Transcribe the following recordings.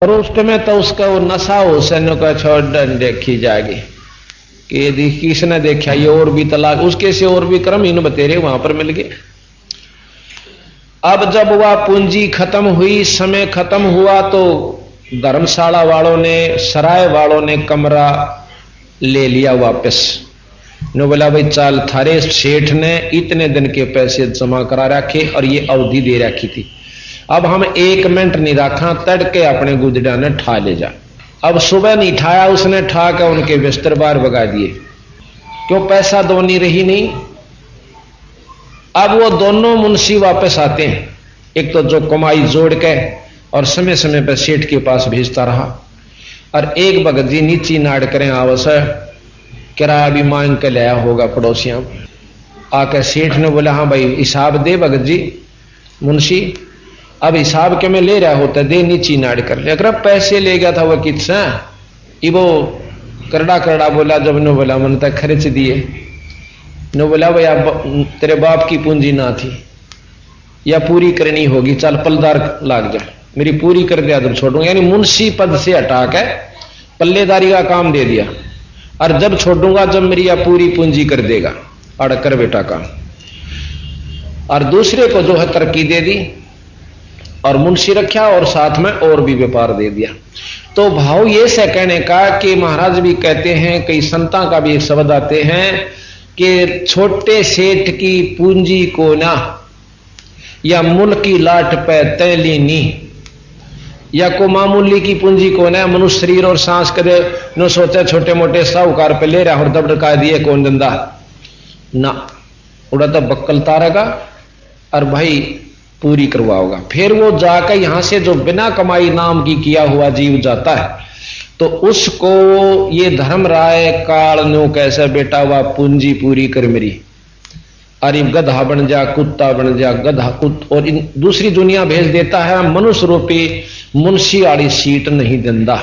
और उस समय तो उसका वो नशा हो सैन्य का छोड़ देखी जाएगी कि यदि किसने देखा ये और भी तलाक उसके से और भी क्रम इन बतेरे वहां पर मिल गए। अब जब वह पूंजी खत्म हुई, समय खत्म हुआ, तो धर्मशाला वालों ने, सराय वालों ने कमरा ले लिया वापस। नो बोला भाई चाल थारे सेठ ने इतने दिन के पैसे जमा करा रखे और ये अवधि दे रखी थी, अब हम 1 मिनट नहीं रखा, तड़के अपने गुजरा ने ठा ले जा। अब सुबह नहीं ठाया उसने, ठा के उनके बिस्तर बार भगा दिए, क्यों पैसा दोनी रही नहीं। अब वो दोनों मुंशी वापस आते हैं, एक तो जो कमाई जोड़ के और समय समय पर सेठ के पास भेजता रहा, और एक भगत जी नीची नाड़ करें आवस किराया भी मांग के लाया होगा पड़ोसियां। आकर सेठ ने बोला हाँ भाई हिसाब दे भगत जी। मुंशी अब हिसाब के में ले रहा होता, दे नीची नाड़ कर ले। अगर पैसे ले गया था वह कितना वो करड़ा करड़ा बोला, जब नो बोला मन तक खर्च दिए। नो बोला भाई अब तेरे बाप की पूंजी ना थी या पूरी करनी होगी, चल पलदार लाग जा, मेरी पूरी कर दिया जब छोड़ूंगा। यानी मुंशी पद से हटा के पल्लेदारी का काम दे दिया, और जब छोड़ूंगा जब मेरी या पूरी पूंजी कर देगा, अड़ कर बेटा काम। और दूसरे को जो है तरक्की दे दी और मुंशी रखा और साथ में और भी व्यापार दे दिया। तो भाव ये से कहने का कि महाराज भी कहते हैं, कई संता का भी एक शब्द आते हैं कि छोटे सेठ की पूंजी को ना या मुल की लाट पे तैली नी, या को मामूली की पूंजी को ना मनुष्य शरीर और सांस करे न सोचे छोटे मोटे साहूकार पे ले रहा और दबड़का दिए कौन दंदा ना, उड़ा तो बक्कल तारेगा और भाई पूरी करवाओगा। फिर वो जाकर यहां से जो बिना कमाई नाम की किया हुआ जीव जाता है, तो उसको ये धर्म राय काल नो कैसे बेटा हुआ पूंजी पूरी कर मेरी, अरे गधा बन जा, कुत्ता बन जा, गधा कुत्ता, और इन दूसरी दुनिया भेज देता है, मनुष्य रूपी मुंशी वाली सीट नहीं देंदा।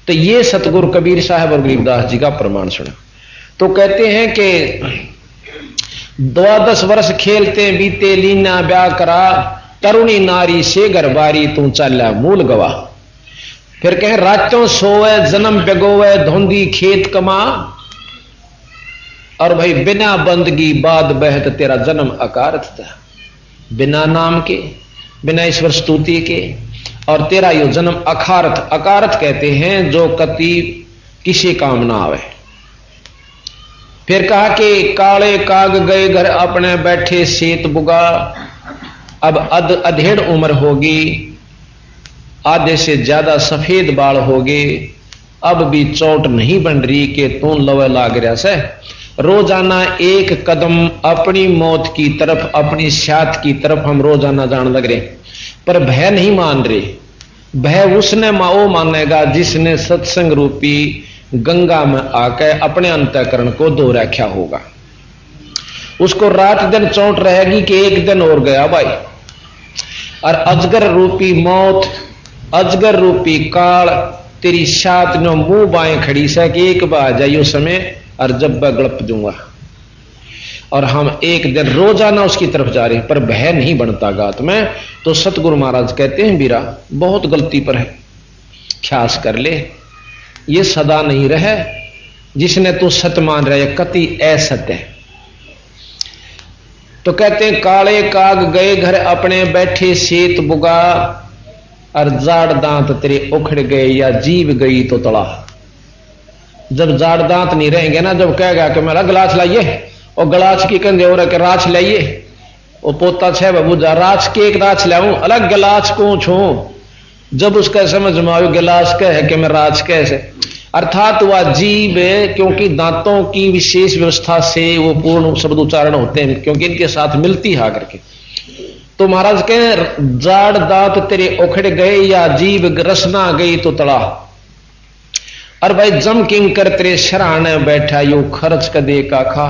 तो ये सतगुरु कबीर साहब और गरीबदास जी का प्रमाण सुना। तो कहते हैं कि 12 वर्ष खेलते बीते लीना ब्याह करा, तरुणी नारी से गरबारी तू चला मूल गवा। फिर कहे रातों सोए जन्म बेगोवे धोंदी खेत कमा, और भाई बिना बंदगी बाद बहत तेरा जन्म अकारथ था, बिना नाम के बिना ईश्वर स्तुति के, और तेरा यो जन्म अखारथ, अकारथ कहते हैं जो कति किसी काम ना आवे। फिर कहा कि काले काग गए घर अपने बैठे सेत बुगा, अब अधेड़ उम्र होगी, आधे से ज्यादा सफेद बाल होगे, अब भी चोट नहीं बन रही कि तू लवे लाग रहा से। रोजाना एक कदम अपनी मौत की तरफ, अपनी शात की तरफ हम रोजाना जान लग रहे, पर भय नहीं मान रहे। भय उसने वो मानेगा जिसने सत्संग रूपी गंगा में आकर अपने अंतःकरण को धो रखा होगा। उसको रात दिन चोट रहेगी कि एक दिन और गया भाई, और अजगर रूपी मौत, अजगर रूपी काल तेरी शात नो मुंह बाएं खड़ी से कि एक बार जाइयो समय और जब मैं गड़प दूंगा। और हम एक दिन रोजाना उसकी तरफ जा रहे हैं, पर भय नहीं बनता गात में। तो सतगुरु महाराज कहते हैं बीरा बहुत गलती पर है, ख्यास कर ले, ये सदा नहीं रहे, जिसने तू सत मान रहा है कति असत्य है। तो कहते हैं काले काग गए घर अपने बैठे सेत बुगा, और जाड़ दांत तेरे उखड़ गए या जीव गई तो तड़ा। जब जाड़ दांत नहीं रहेंगे ना, जब कहेगा कि मेरा गिलास लाइए, और गिलास की कंधे हो रहा कि राछ लाइए, वो पोता छे बाबू जा राछ के एक राछ लाऊं अलग गिलास को छू, जब उसका समझ में आयो गिलास कह है कि मैं राज कैसे, अर्थात वह जीव है, क्योंकि दांतों की विशेष व्यवस्था से वो पूर्ण शब्द उच्चारण होते हैं, क्योंकि इनके साथ मिलती है आकर के। तो महाराज कहे जाड़ दांत तेरे उखड़ गए या जीव रसना गई तो तड़ा, और भाई जम किंग कर तेरे शराने बैठा यो खर्च का दे का खा।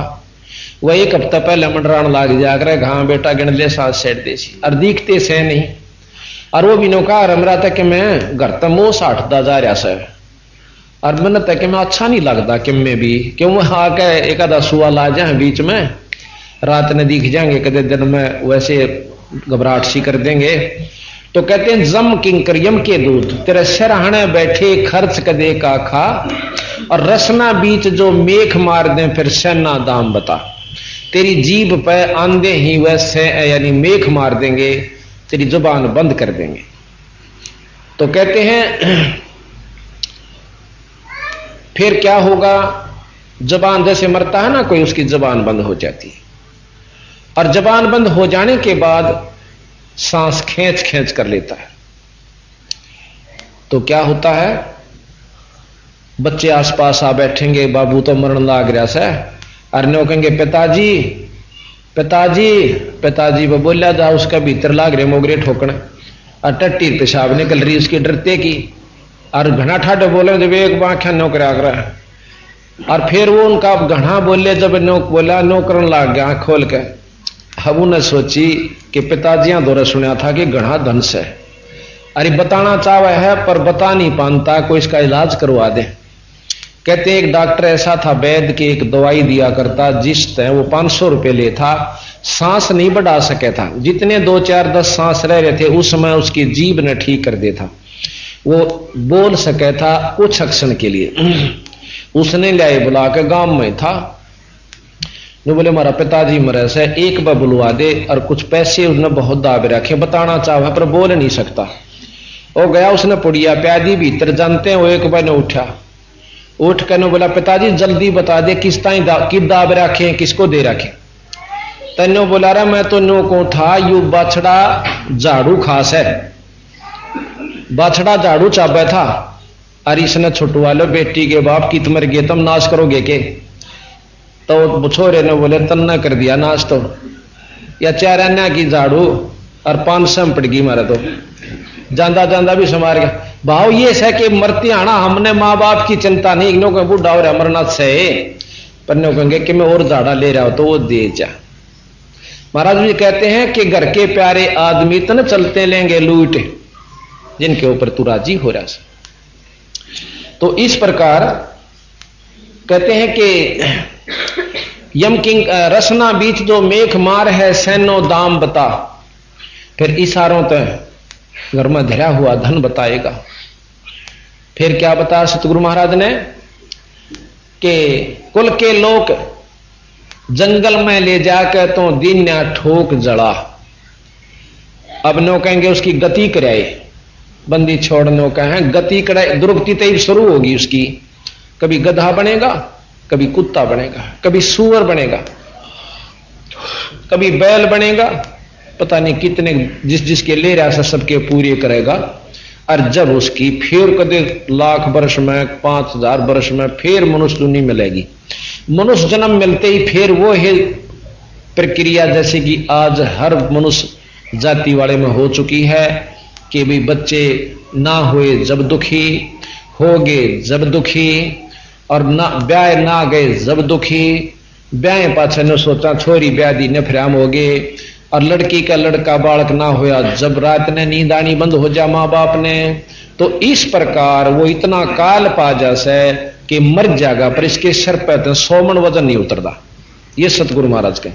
वह एक हफ्ता पहले मंडरान लाग जाकर हाँ बेटा गिन ले साथ सेट देसी, और दिखते से नहीं। और वो भी नौका रमरा था कि मैं घर तक मोह साटता जा रहा सर, और मन तक कि मैं अच्छा नहीं लगता कि मैं भी क्यों आके एक आधा सुआ ला जाए बीच में, रात ने दिख जाएंगे कदे दिन में वैसे घबराहट सी कर देंगे। तो कहते हैं जम किंकर यम के दूत तेरे सिरहाने बैठे खर्च कदे का खा, और रसना बीच जो मेख मार दे फिर सेना दाम बता। तेरी जीभ पे आंधे ही वैसे यानी मेख मार देंगे, तेरी जुबान बंद कर देंगे। तो कहते हैं फिर क्या होगा, जबान जैसे मरता है ना कोई, उसकी जबान बंद हो जाती है, और जबान बंद हो जाने के बाद सांस खींच खींच कर लेता है। तो क्या होता है, बच्चे आसपास आ बैठेंगे, बाबू तो मरण लाग रहा से, अरने कहेंगे पिताजी पिताजी पिताजी वो बोलिया जा, उसका भीतर लाग रहे मोगरे ठोकने, और टट्टी पेशाब निकल रही उसकी डरते की, और घना ठाडो बोले जब एक बाख्या नौकर आग रहा है, और फिर वो उनका घना बोले जब नौक बोला नौकरन लाग गया आंख खोल के। अब उन्हें सोची कि पिताजियां दौरे सुना था कि घना धनस है, अरे बताना चाहवा है पर बता नहीं पाता, कोई इसका इलाज करवा दे। कहते एक डॉक्टर ऐसा था वैद्य की एक दवाई दिया करता, जिस तय वो 500 रुपये ले था, सांस नहीं बढ़ा सके था, जितने 2 4 10 सांस रह रहे थे उस समय उसकी जीभ ने ठीक कर दे था, वो बोल सके था कुछ क्षण के लिए। उसने लाए बुला के गांव में था, जो बोले हमारा पिताजी मरे से एक बार बुलवा दे, और कुछ पैसे उसने बहुत दाब रखे, बताना चाहा पर बोल नहीं सकता। वो गया, उसने पुड़िया प्यादी भीतर जानते हैं, वो एक बार ने उठ कर बोला पिताजी जल्दी बता दे किस ताई कि दाब रखे, किसको दे रखे। तन्नो बोला रहा मैं तो नो को था यू बाछड़ा झाड़ू खास है, बाछड़ा झाड़ू चाबे था, और इसने छुटवा लो बेटी के बाप की तुम्हारे गे तुम नाश करोगे के। तो छोरे ने बोले तन्ना कर दिया नाश, तो या 4 अन्या की झाड़ू और 500 पड़ गई मारे, तो जांदा जांदा भी समार गया। भाव ये है कि मरती आना हमने माँ बाप की चिंता नहीं, नो कह बूढ़ा और अमरनाथ से पर नो कहेंगे कि मैं और झाड़ा ले रहा हूं तो वो दे जा। महाराज जी कहते हैं कि घर के प्यारे आदमी तन चलते लेंगे लूट, जिनके ऊपर तू राजी हो रहा है। तो इस प्रकार कहते हैं कि यम किंग रसना बीच जो मेख मार है सैनो दाम बता, फिर इशारों तक घर में धरा हुआ धन बताएगा। फिर क्या बताया सतगुरु महाराज ने कि कुल के लोग जंगल में ले जाकर तो दीन्या ठोक जड़ा। अब नो कहेंगे उसकी गति कराए, बंदी छोड़ने का है गति कराए, दुर्गति तय शुरू होगी उसकी, कभी गधा बनेगा, कभी कुत्ता बनेगा, कभी सूअर बनेगा, कभी बैल बनेगा, पता नहीं कितने जिसके ले रहा है सबके पूरे करेगा। और जब उसकी फिर कदे लाख वर्ष में 5000 वर्ष में फिर मनुष्य दुनी मिलेगी, मनुष्य जन्म मिलते ही फिर वो है प्रक्रिया जैसे कि आज हर मनुष्य जाति वाले में हो चुकी है कि भी बच्चे ना हुए जब दुखी, हो गए जब दुखी, और ना ब्याह ना गए जब दुखी, ब्याह पाछे न सोचा छोरी ब्याह दी न फिराम हो गए, और लड़की का लड़का बालक ना होया जब रात ने नींद आनी बंद हो जा माँ बाप ने। तो इस प्रकार वो इतना काल पा जैसे कि मर जाएगा, पर इसके सर पे 100 मन वजन नहीं उतरता, ये सतगुरु महाराज के।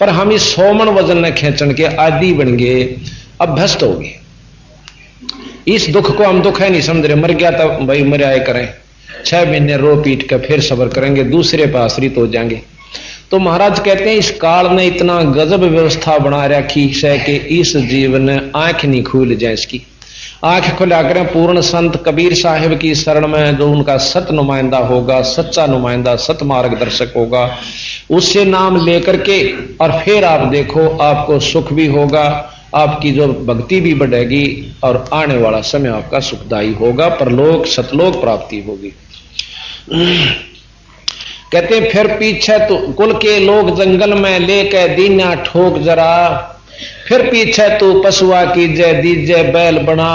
पर हम इस 100 मन वजन ने खेचन के आदि बन गए, अभ्यस्त हो गए। इस दुख को हम दुख है नहीं समझ रहे, मर गया तो भाई मर आए करें, 6 महीने रो पीट कर फिर सब्र करेंगे, दूसरे पर आश्रित हो जाएंगे। तो महाराज कहते हैं इस काल ने इतना गजब व्यवस्था बना रखी है कि इस जीवन आंख नहीं खुल जाए, इसकी आंख खुला करें। पूर्ण संत कबीर साहिब की शरण में जो उनका सत नुमाइंदा होगा, सच्चा नुमाइंदा, सत मार्गदर्शक होगा, उससे नाम लेकर के और फिर आप देखो आपको सुख भी होगा, आपकी जो भक्ति भी बढ़ेगी, और आने वाला समय आपका सुखदायी होगा, परलोक सतलोक प्राप्ति होगी। कहते फिर पीछे तो कुल के लोग जंगल में लेके दीना ठोक जरा, फिर पीछे तू पशुआ कीजे दीजे बैल बना,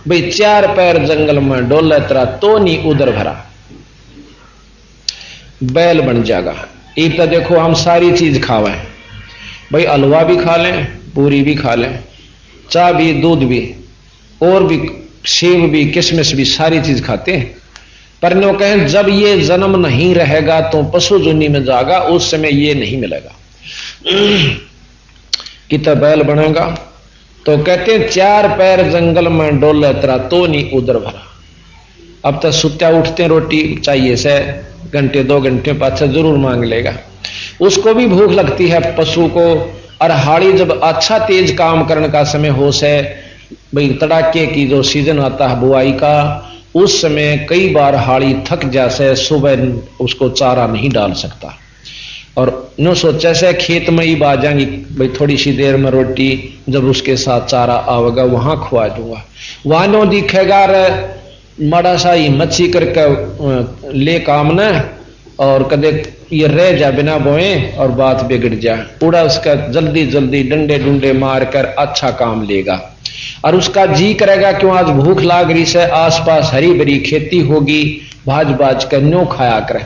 भाई 4 पैर जंगल में डोले तेरा तो नहीं उधर भरा, बैल बन जाएगा। एक तो देखो हम सारी चीज खावे, भाई हलवा भी खा लें, पूरी भी खा लें, चाय भी, दूध भी, और भी सेब भी, किशमिश भी, सारी चीज खाते हैं। पर नो कहें जब ये जन्म नहीं रहेगा तो पशु जुनी में जाएगा, उस समय ये नहीं मिलेगा। कितना बैल बनेगा तो कहते हैं 4 पैर जंगल में डोले तेरा तो नहीं उधर भरा। अब तक सुत्या उठते रोटी चाहिए से घंटे 2 घंटे पाछे जरूर मांग लेगा, उसको भी भूख लगती है पशु को। और हाड़ी जब अच्छा तेज काम करने का समय हो से भाई तड़ाके की जो सीजन आता है बुआई का, उस समय कई बार हाड़ी थक जासे, सुबह उसको चारा नहीं डाल सकता और नो सोचा से खेत में ही बाजाएंगी भाई थोड़ी सी देर में रोटी जब उसके साथ चारा आवेगा वहां खुआ दूंगा। वहां नो दिखेगा माड़ा सा ही मच्छी करके ले काम न और कदे ये रह जा बिना बोए और बात बिगड़ जाए, पूरा उसका जल्दी जल्दी डंडे डुंडे मार कर अच्छा काम लेगा। और उसका जी करेगा क्यों आज भूख लाग रही से, आसपास हरी भरी खेती होगी, भाज भाज कर न्यों खाया करे,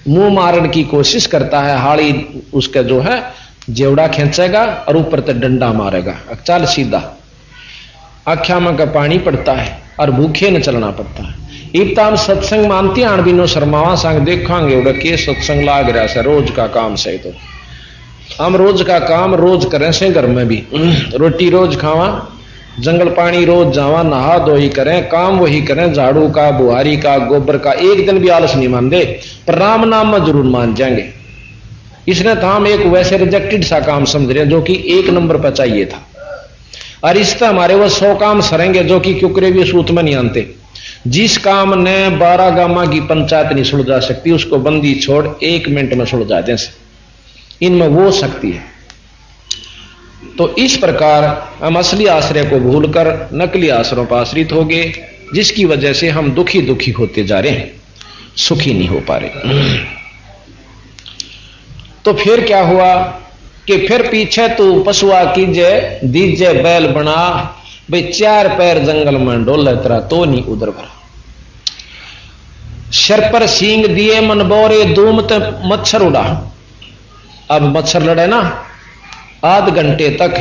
मुंह मारने की कोशिश करता है। हाड़ी उसका जो है जेवड़ा खींचेगा और ऊपर तक डंडा मारेगा, चल सीधा। आख्या में का पानी पड़ता है और भूखे न चलना पड़ता है। इतना हम सत्संग मानती आन बिनो शर्मावा संग देखांगे उड़ा के सत्संग लाग रहा से रोज का काम से, तो हम रोज का काम रोज करें से, घर में भी रोटी रोज खावा, जंगल पानी रोज जावा, नहा धोई करें, काम वही करें, झाड़ू का, बुहारी का, गोबर का, एक दिन भी आलस नहीं मान दे, पर राम नाम में जरूर मान जाएंगे। इसने तो हम एक वैसे रिजेक्टेड सा काम समझ रहे हैं जो कि 1 नंबर पर चाहिए था, और इससे हमारे वो 100 काम सरेंगे जो कि क्योंकि भी सूत में नहीं आते। जिस काम ने 12 गामा की पंचायत नहीं सुलझा सकती उसको बंदी छोड़ 1 मिनट में सुलझा दें, इनमें वो शक्ति है। तो इस प्रकार हम असली आश्रय को भूलकर नकली आश्रयों पर आश्रित हो गए, जिसकी वजह से हम दुखी दुखी होते जा रहे हैं, सुखी नहीं हो पा रहे। तो फिर क्या हुआ कि फिर पीछे तू पशुआ कीजे दीजे बैल बना, भाई 4 पैर जंगल में डोले तेरा तो नहीं उधर भरा। सिर पर सींग दिए मन बोरे धूमत मच्छर उड़ा। अब मच्छर लड़े ना, आध घंटे तक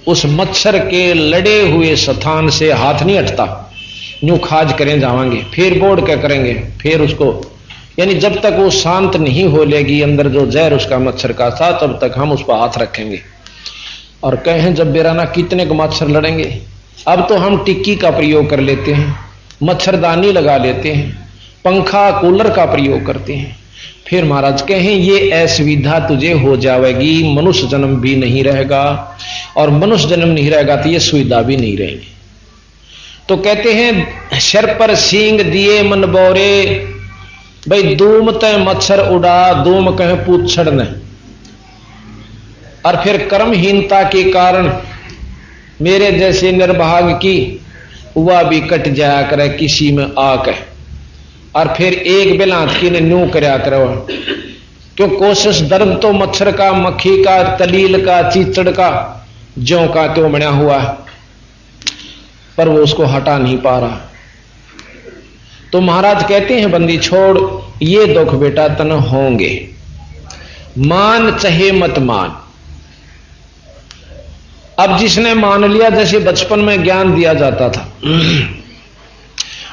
उस मच्छर के लड़े हुए स्थान से हाथ नहीं हटता, यूं खाज करें जावांगे, फिर बोर्ड क्या करेंगे, फिर उसको, यानी जब तक वो शांत नहीं हो लेगी अंदर जो जहर उसका मच्छर का था, तब तक हम उस पर हाथ रखेंगे। और कहें जब बेराना कितने को मच्छर लड़ेंगे। अब तो हम टिक्की का प्रयोग कर लेते हैं, मच्छरदानी लगा लेते हैं, पंखा कूलर का प्रयोग करते हैं। फिर महाराज कहें ये असुविधा तुझे हो जाएगी, मनुष्य जन्म भी नहीं रहेगा, और मनुष्य जन्म नहीं रहेगा तो ये सुविधा भी नहीं रहेगी। तो कहते हैं सिर पर सींग दिए मन बोरे, भाई धूम ते मच्छर उड़ा, धूम कहे पूछड़ ने। और फिर कर्महीनता के कारण मेरे जैसे निर्भाग की वह भी कट जाया करे किसी में आकर, और फिर एक बेलांत की ने न्यू करया करो, क्यों कोशिश दर्द तो मच्छर का, मक्खी का, तलील का, चीचड़ का, ज्यों का त्यों बना हुआ, पर वो उसको हटा नहीं पा रहा। तो महाराज कहते हैं बंदी छोड़ ये दुख बेटा तन होंगे, मान चाहे मत मान। अब जिसने मान लिया, जैसे बचपन में ज्ञान दिया जाता था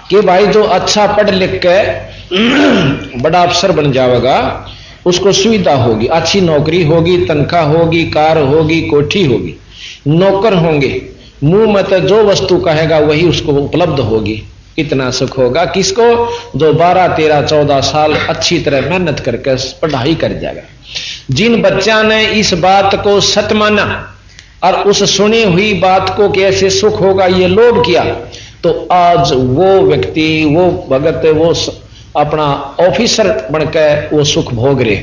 कि भाई जो अच्छा पढ़ लिख के बड़ा अफसर बन जाएगा उसको सुविधा होगी, अच्छी नौकरी होगी, तनख्वाह होगी, कार होगी, कोठी होगी, नौकर होंगे, मुंह में तो जो वस्तु कहेगा वही उसको उपलब्ध होगी। इतना सुख होगा किसको, जो 12, 13, 14 साल अच्छी तरह मेहनत करके पढ़ाई कर जाएगा। जिन बच्चा ने इस बात को सत माना और उस सुनी हुई बात को कैसे सुख होगा ये लोभ किया, तो आज वो व्यक्ति, वो भगत, वो अपना ऑफिसर बनकर वो सुख भोग रहे।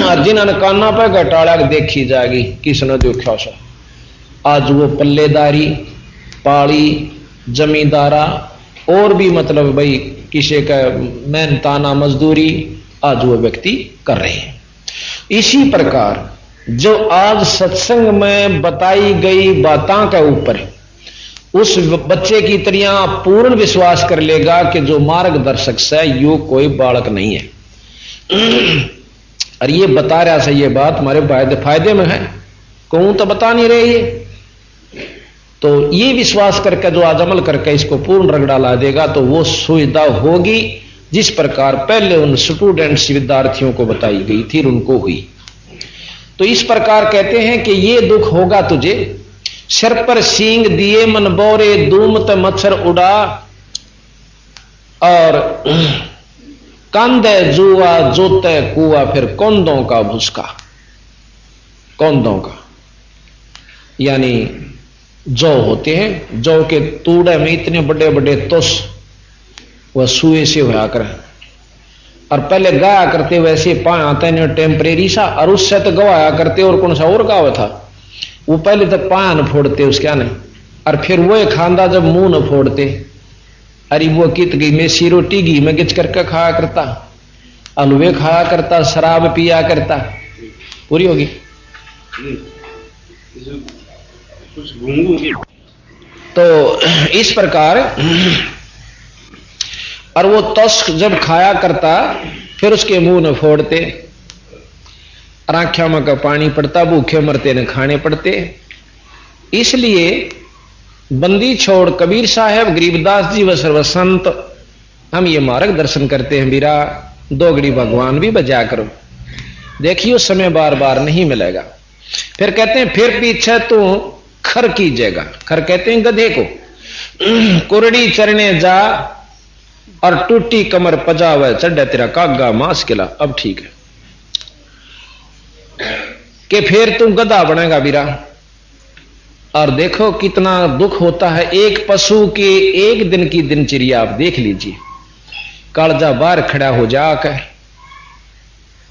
और जिन्होंने काना पे घटाड़ा देखी जाएगी किसने देखा सा, आज वो पल्लेदारी, पाड़ी, जमींदारा और भी मतलब भाई किसी का मेहनताना मजदूरी आज वो व्यक्ति कर रहे हैं। इसी प्रकार जो आज सत्संग में बताई गई बातों के ऊपर उस बच्चे की तरह पूर्ण विश्वास कर लेगा कि जो मार्गदर्शक से यू कोई बालक नहीं है, और ये बता रहा से ये बात हमारे फायदे में है, कहूं तो बता नहीं रहे ये, तो ये विश्वास करके जो आज अमल करके इसको पूर्ण रगड़ा ला देगा तो वो सुविधा होगी जिस प्रकार पहले उन स्टूडेंट्स विद्यार्थियों को बताई गई थी उनको हुई। तो इस प्रकार कहते हैं कि ये दुख होगा तुझे, सिर पर सींग दिए मन बोरे, दूमत मच्छर उड़ा, और कांदे जुआ जोते कुआ, फिर कौंदों का भुसका, कौंदों का यानी जौ होते हैं, जौ के तूड़े में इतने बड़े बड़े तोस वह सुए से होया कर, और पहले गाया करते वैसे पाए आते हैं टेम्परेरी सा, और उससे तो गवाया करते और कौन सा और गावा था, वो पहले तो पाया न फोड़ते उसके आने, और फिर वो खांदा जब मुंह न फोड़ते, अरे वो कित गई में सी रोटी घी में गिच करके खाया करता, हलवे खाया करता, शराब पिया करता, पूरी होगी तो इस प्रकार। और वो तस्क जब खाया करता फिर उसके मुंह न फोड़ते, आंखों में का पानी पड़ता, भूखे मरते न खाने पड़ते। इसलिए बंदी छोड़ कबीर साहब, गरीबदास जी व सर्वसंत हम ये मार्गदर्शन करते हैं, बीरा दो घड़ी भगवान भी बजा करो, देखियो समय बार बार नहीं मिलेगा। फिर कहते हैं फिर पीछे तू खर कीजिएगा, खर कहते हैं गधे को, कुरड़ी चरने जा और टूटी कमर पजावे, चढ़ा तेरा कागा मांस किला। अब ठीक है कि फिर तू गधा बनेगा बीरा। और देखो कितना दुख होता है एक पशु के एक दिन की दिनचर्या आप देख लीजिए, कालजा बाहर खड़ा हो जाकर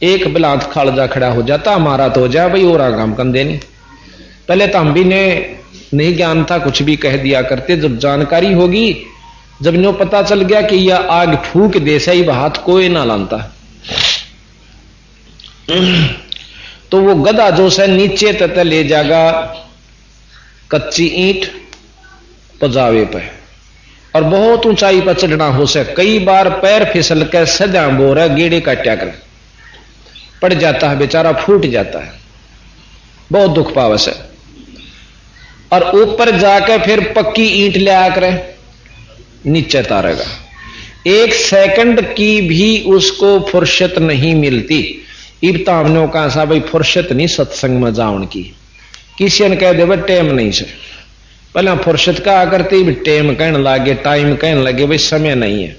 एक बिलात कालजा खड़ा हो जाता, हमारा तो हो जाए भाई और काम कंदे नहीं। पहले तो हम भी ने नहीं ज्ञान था, कुछ भी कह दिया करते, जब जानकारी होगी, जब नो पता चल गया कि यह आग फूक दे सही हाथ कोई ना लानता, तो वो गधा जो से नीचे तक ले जाएगा कच्ची ईंट पजावे पे, और बहुत ऊंचाई पर चढ़ना हो से, कई बार पैर फिसल के सदा बोरा गेड़े काट्या कर पड़ जाता है, बेचारा फूट जाता है, बहुत दुख पावस है। और ऊपर जाकर फिर पक्की ईंट ले आकर नीचे तारेगा, एक सेकंड की भी उसको फुर्सत नहीं मिलती। इब्ता हमने कहा सा भाई फुर्सत नहीं सत्संग में जावन की, किसी ने कह दे भाई टेम नहीं से, पहले फुर्सत कहा करते टेम कहने लगे, टाइम कहने लगे, भाई समय नहीं है,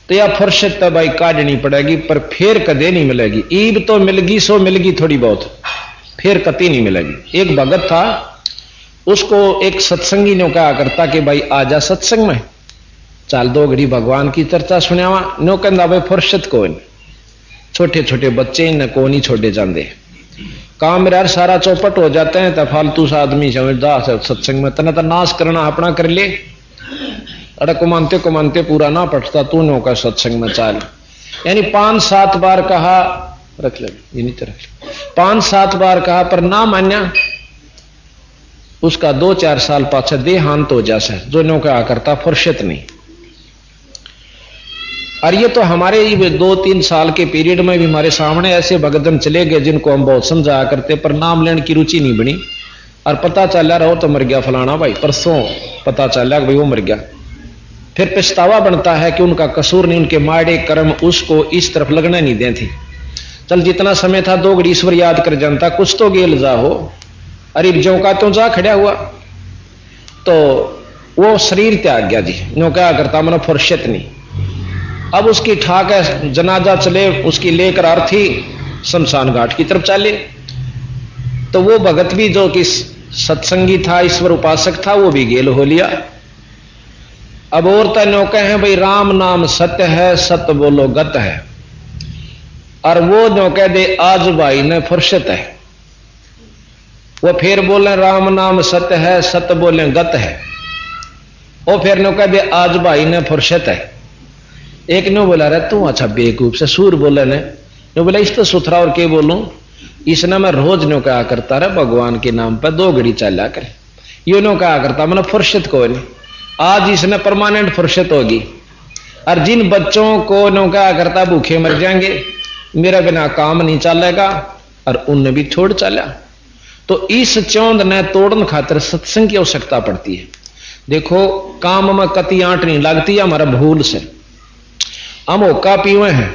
तो यह फुर्सत तो भाई काटनी पड़ेगी, पर फिर कदे नहीं मिलेगी। ईब तो मिलगी सो मिलगी थोड़ी बहुत, फिर कती नहीं मिलेगी। एक भगत था, उसको एक सत्संगी ने कहा करता कि भाई आजा सत्संग में, चाल दो घड़ी भगवान की चर्चा सुनावा। नो कहता भाई फुर्सत को, छोटे छोटे बच्चे न को नहीं छोड़े जाते, काम मेरा सारा चौपट हो जाते हैं, तो फालतू सा आदमी समझदा सत्संग में तना तो नाश करना अपना कर ले, अरे कुमानते पूरा ना पटता, तू नो का सत्संग में चाल। यानी 5-7 बार कहा, रख ले ये नहीं तो रख ले, 5-7 बार कहा पर ना मान्या, उसका 2-4 साल पाछे देहांत हो जासा, जो नो कहा करता फुर्सत नहीं। और ये तो हमारे 2-3 साल के पीरियड में भी हमारे सामने ऐसे भगतजन चले गए जिनको हम बहुत समझाया करते, पर नाम लेने की रुचि नहीं बनी, और पता चला रहो तो मर गया फलाना भाई, परसों पता चला भाई वो मर गया। फिर पछतावा बनता है कि उनका कसूर नहीं, उनके माड़े कर्म उसको इस तरफ लगना नहीं दें थी। चल जितना समय था 2 घड़ी ईश्वर याद कर जानता, कुछ तो गेल जा हो, अरे जो का तो जा खड़ा हुआ, तो वो शरीर त्याग गया जी, नो क्या करता मैंने फुर्सत नहीं। अब उसकी ठाक है, जनाजा चले, उसकी लेकर अर्थी शमशान घाट की तरफ चले, तो वो भगत भी जो कि सत्संगी था, ईश्वर उपासक था, वो भी गेल हो लिया। अब और तनो कहे भाई राम नाम सत्य है, सत्य बोलो गत है, और वो नो कह दे आज भाई ने फुर्सत है, वो फिर बोले राम नाम सत्य है, सत्य बोले गत है, वो फिर नो कह दे आज भाई ने फुर्सत है। एक ने बोला रहा तू अच्छा बेवकूफ से सूर बोले ने, बोला इस तो सुथरा और के बोलूं, इसने मैं रोज नो कहा करता रहा भगवान के नाम पर 2 घड़ी चला कर, यो नो कहा करता मैंने फुर्सत को नहीं, आज इसने परमानेंट फुर्सत होगी। और जिन बच्चों को नो कहा करता भूखे मर जाएंगे, मेरा बिना काम नहीं चलेगा, और उनने भी छोड़ चला। तो इस चौंध ने तोड़न खातिर सत्संग की आवश्यकता पड़ती है। देखो काम में कति आंट नहीं लगती है, हमारा भूल से हम होका पीवे हैं,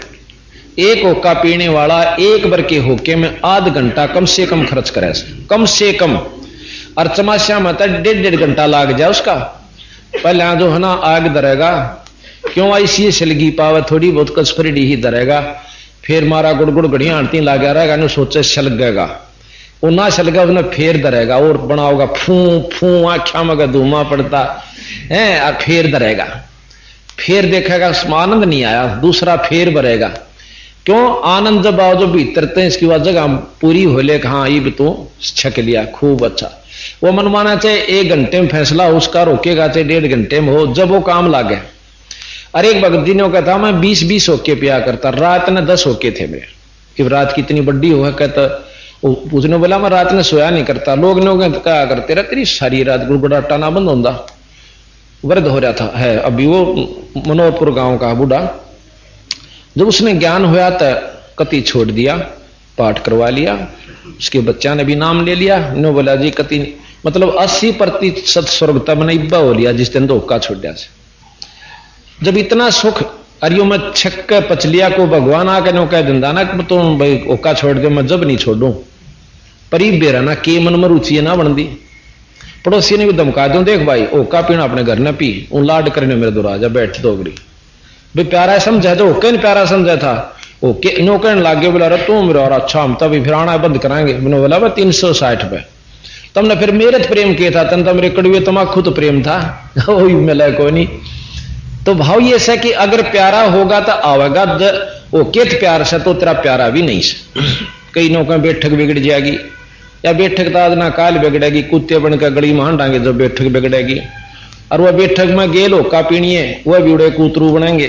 एक होका पीने वाला एक बार के होके में आध घंटा कम से कम खर्च करे, कम से कम। और चमाश्या में तो 1.5 घंटा लाग जाए उसका। पहले जो है ना आग धरेगा, क्यों ऐसी सलगी पावे थोड़ी बहुत कसफरी ही धरेगा, फिर मारा गुड़गुड़ घड़िया आंटी लागे रहेगा, न सोचे छलगेगा, वो ना छलगा उसने फिर धरेगा और बनाओगा फू फू आख्या में धुआं पड़ता है, और फिर धरेगा, फिर देखेगा उसमें आनंद नहीं आया, दूसरा फिर भरेगा। क्यों आनंद जब आओ जो भीतर थे इसकी वजह जगह पूरी हो ले, हाँ ये भी तो छक लिया खूब अच्छा। वो मन माना चाहे 1 घंटे में फैसला उसका, रोकेगा चाहे 1.5 घंटे में हो, जब वो काम लागे। अरे एक भगत जी ने कहता मैं 20-20 होके पिया करता, रात ने 10 होके थे मेरे, कि रात की इतनी बड़ी हो है। कहता उसने बोला मैं रात ने सोया नहीं करता, लोग क्या करते रहे तेरी सारी रात गुड़गुड़ाटा ना बंद होता, वृद्ध हो रहा था है अभी वो मनोहरपुर गांव का बूढ़ा। जब उसने ज्ञान होया तो कति छोड़ दिया, पाठ करवा लिया, उसके बच्चा ने भी नाम ले लिया। ने बोला जी कति मतलब 80% स्वर्ग तब ने इब्बा हो लिया जिस दिन धोखा छोड़ दिया से। जब इतना सुख अरियो में छक्के पचलिया को भगवान आके नो कह दिंदा ना कि तुम भाई ओका छोड़ दे, मैं जब नहीं छोड़ू परी बेरा ना के मन में रुचि ना बनती। पड़ोसी ने भी धमका दो, देख भाई ओका पीना अपने घर न पी, उन लाड करने मेरे दो राजा बैठ दोगरी भाई प्यारा समझा तो ओके प्यारा समझा था, ओके नो कहने लाग गए। बोला तू मेरा और अच्छा हम तभी फिर आना बंद कराएंगे। मैंने बोला भाई 360 पे तुमने फिर मेरे प्रेम किया था, तन तो मेरे कड़वे तमाकू तो प्रेम था वही मिला कोई नहीं। तो भाव ये है कि अगर प्यारा होगा तो आवेगा, ओके तो प्यार से तो तेरा प्यारा भी नहीं से। कई नौका बैठक बिगड़ जाएगी, या बैठक तो आज ना काल बिगड़ेगी, कुत्ते बनकर गड़ी मान डांगे जब बैठक बिगड़ेगी। और वह बैठक में गेल होका पीनी है, वह भी उड़े कूतरू बनेंगे।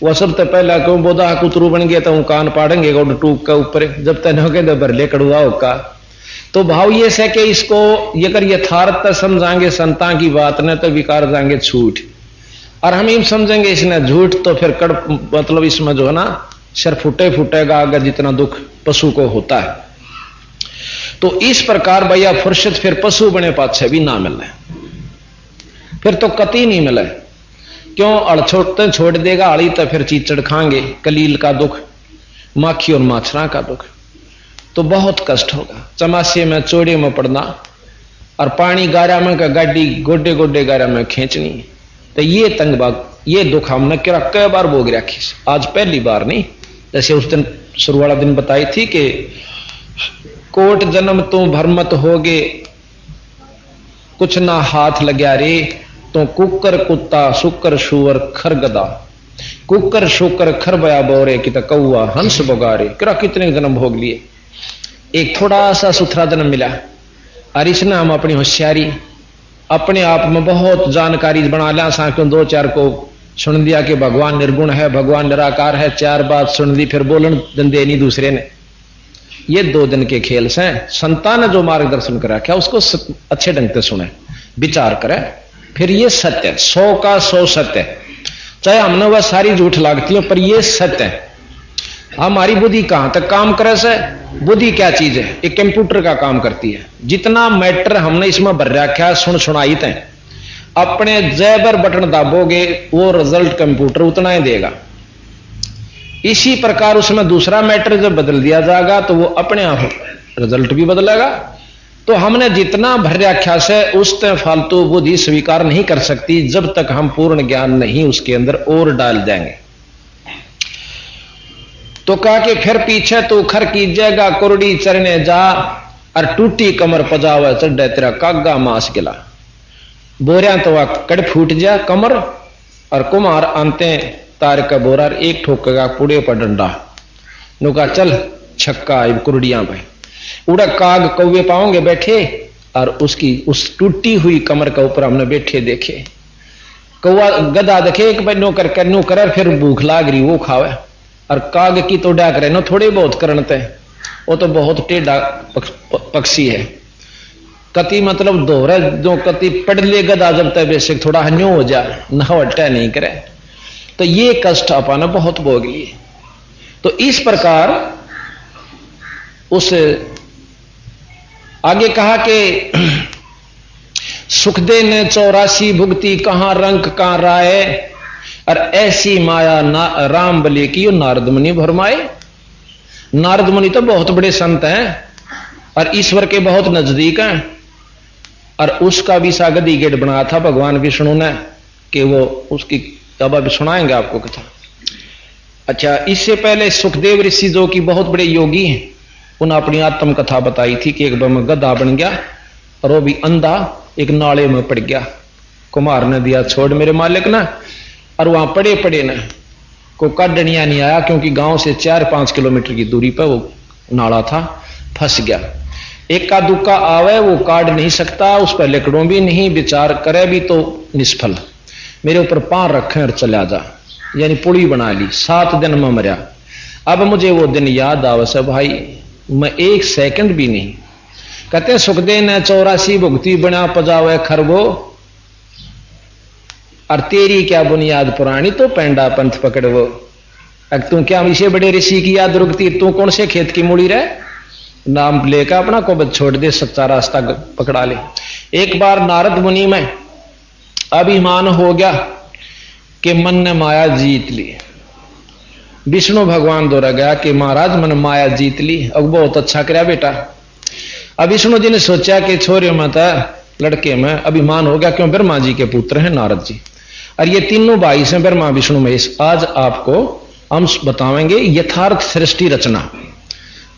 वह सब तो पहला क्यों बोधा कूतरू बन गया तो कान पाड़ेंगे गोड टूक के ऊपर, जब तक हो गए भरले कड़ुआ होका। तो भाव ये है कि इसको ये कर यथार्थ समझाएंगे संतां की बात ने तो विकार जाएंगे छूट, और हम इन समझेंगे इसने झूठ तो फिर कड़ मतलब इसमें जो है ना सिर फूटेगा अगर जितना दुख पशु को होता है। तो इस प्रकार भैया फुर्सत फिर पशु बने पाछे भी ना मिले, फिर तो कति नहीं मिले। क्यों अड़ छोड़ देगा अड़ी तो फिर चीचड़ खाएंगे, कलील का दुख, माखी और माछरा का दुख, तो बहुत कष्ट होगा। चमासे में चोड़े में पड़ना और पानी गारा में का गाड़ी गोडे गोडे गारा में खींचनी, तो ये तंगबाग ये दुख हमने कई बार भोग रखी, आज पहली बार नहीं। जैसे उस दिन शुरू वाला दिन बताई थी कि कोट जन्म तो भरमत होगे, कुछ ना हाथ लग्या रे, तो कुकर कुत्ता शुकर शुवर खर गदा, कुकर शुकर खर बया बोरे कि कौआ हंस बगारे। कितने जन्म भोग लिए, एक थोड़ा सा सुथरा जन्म मिला, और इसने हम अपनी होशियारी अपने आप में बहुत जानकारी बना लिया। क्यों 2-4 को सुन दिया कि भगवान निर्गुण है, भगवान निराकार है, 4 बात सुन दी, फिर बोलन दे नहीं दूसरे ने। ये 2 दिन के खेल से संतान ने जो मार्गदर्शन करा क्या उसको अच्छे ढंग से सुने, विचार करे, फिर ये सत्य 100 का 100 सत्य, चाहे हमने वह सारी झूठ लागती हो पर ये सत्य है। हमारी बुद्धि कहां तक काम करे से, बुद्धि क्या चीज है, एक कंप्यूटर का काम करती है। जितना मैटर हमने इसमें भर रखा सुनाई थे, अपने जैबर बटन दाबोगे वो रिजल्ट कंप्यूटर उतना ही देगा। इसी प्रकार उसमें दूसरा मैटर जब बदल दिया जाएगा तो वो अपने आप रिजल्ट भी बदलेगा। तो हमने जितना भर रखा से उससे फालतू बुद्धि स्वीकार नहीं कर सकती जब तक हम पूर्ण ज्ञान नहीं उसके अंदर और डाल देंगे। तो कहा कि फिर पीछे तो खर कीजिएगा कुरडी चरने जा, और टूटी कमर पजावा चढ़े तेरा कागा मास गिला। बोरिया तो वह कड़ फूट जा कमर, और कुमार आंते तार का बोरा एक ठोकेगा पुड़े पर डंडा। नुका चल छक्का कुरडिया भाई उड़ा काग कौवे पाओगे बैठे, और उसकी उस टूटी हुई कमर का ऊपर हमने बैठे देखे। कौवा गदा देखे एक बार नो कर फिर भूख लाग रही वो खावे, और काग की तो डाक रहे नो थोड़े बहुत करनते, वो तो बहुत टेढ़ा पक्षी है। कति मतलब दोहरा जो कति पढ़ ले गदा जब तक बेसिक थोड़ा हन्यो हो जा ना हटा नहीं करे, तो ये कष्ट अपना बहुत भोग लिए। तो इस प्रकार उस आगे कहा कि सुखदे ने 84 भुगती कहां रंग कहां राय, और ऐसी माया ना राम बलि की नारद मुनि भरमाए। नारद मुनि तो बहुत बड़े संत हैं और ईश्वर के बहुत नजदीक हैं, और उसका भी सा गदी गेट बनाया था भगवान विष्णु ने कि वो उसकी अब अभी सुनाएंगे आपको कथा। अच्छा, इससे पहले सुखदेव ऋषि जो कि बहुत बड़े योगी हैं, उन्होंने अपनी आत्म कथा बताई थी कि एक बार मैं गधा बन गया और वो भी अंधा एक नाले में पड़ गया। कुमार ने दिया छोड़ मेरे मालिक ना, और वहां पड़े पड़े ना को काटनिया नहीं आया, क्योंकि गांव से 4-5 किलोमीटर की दूरी पर वो नाला था, फंस गया। एक का दुक्का आवे वो काट नहीं सकता, उस पर लिकड़ों भी नहीं, विचार करे भी तो निष्फल। मेरे ऊपर पार रखे और चला जा, यानी पुड़ी बना ली। 7 दिन में मरा। अब मुझे वो दिन याद आवे से भाई, मैं 1 सेकंड भी नहीं। कहते सुखदेव ने 84 भुगती बना पजावे खरगो, और तेरी क्या बुनियाद पुरानी तो पेंडा पंथ पकड़वो। तू क्या इसे बड़े ऋषि की याद रुकती, तू कौन से खेत की मूड़ी रहे, नाम लेकर अपना को छोड़ दे, सच्चा रास्ता पकड़ा ले। एक बार नारद मुनि में अभिमान हो गया कि मन ने माया जीत ली। विष्णु भगवान दौरा गया कि महाराज मन माया जीत ली, अब बहुत अच्छा कराया बेटा। अब विष्णु जी ने सोचा कि छोरे में था लड़के में अभिमान हो गया, क्यों ब्रह्मा जी के पुत्र हैं नारद जी, और ये तीनों भाई से ब्रह्मा विष्णु महेश। आज आपको हम बताएंगे यथार्थ सृष्टि रचना,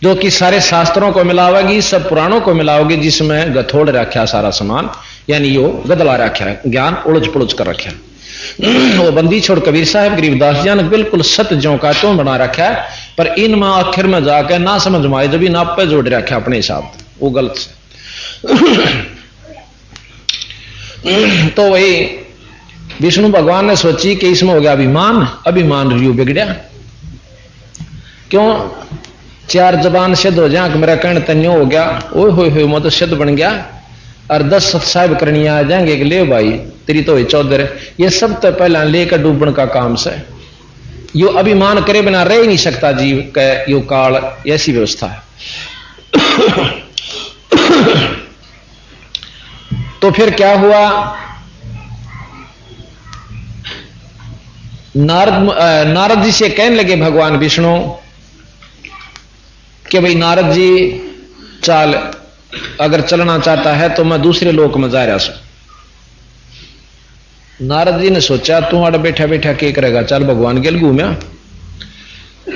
जो कि सारे शास्त्रों को मिलावेगी, सब पुराणों को मिलाओगी, जिसमें गथोड़ रखा सारा सामान, यानी यो गदला रखा है, ज्ञान उलझ पुलझ कर रखा है। वो बंदी छोड़ कबीर साहब गरीबदास जी ने बिल्कुल सत्य ज्यों का त्यों बना रखा है, पर इनमें आखिर में जाकर ना समझ में आए, जब नाप पे जोड़ रखा अपने हिसाब, वो गलत से। तो वही विष्णु भगवान ने सोची कि इसमें हो गया अभिमान, अभिमान रियू बिगड़िया। क्यों 4 जबान सिद्ध हो जाए, मेरा कहन तन्यो हो गया, ओए हो मैं तो सिद्ध बन गया, और 10 सत्साहिब करनी आ जाएंगे कि ले भाई तेरी तो 14। ये सब तो पहला लेकर डूबन का काम से, यो अभिमान करे बिना रह ही नहीं सकता जीव का, यो काल ऐसी व्यवस्था है। तो फिर क्या हुआ, नारद जी से कहने लगे भगवान विष्णु कि भाई नारद जी चाल, अगर चलना चाहता है तो मैं दूसरे लोक में जा रहा हूं। नारद जी ने सोचा तू अड़ बैठा बैठा क्या करेगा, चल भगवान गेल घूमया।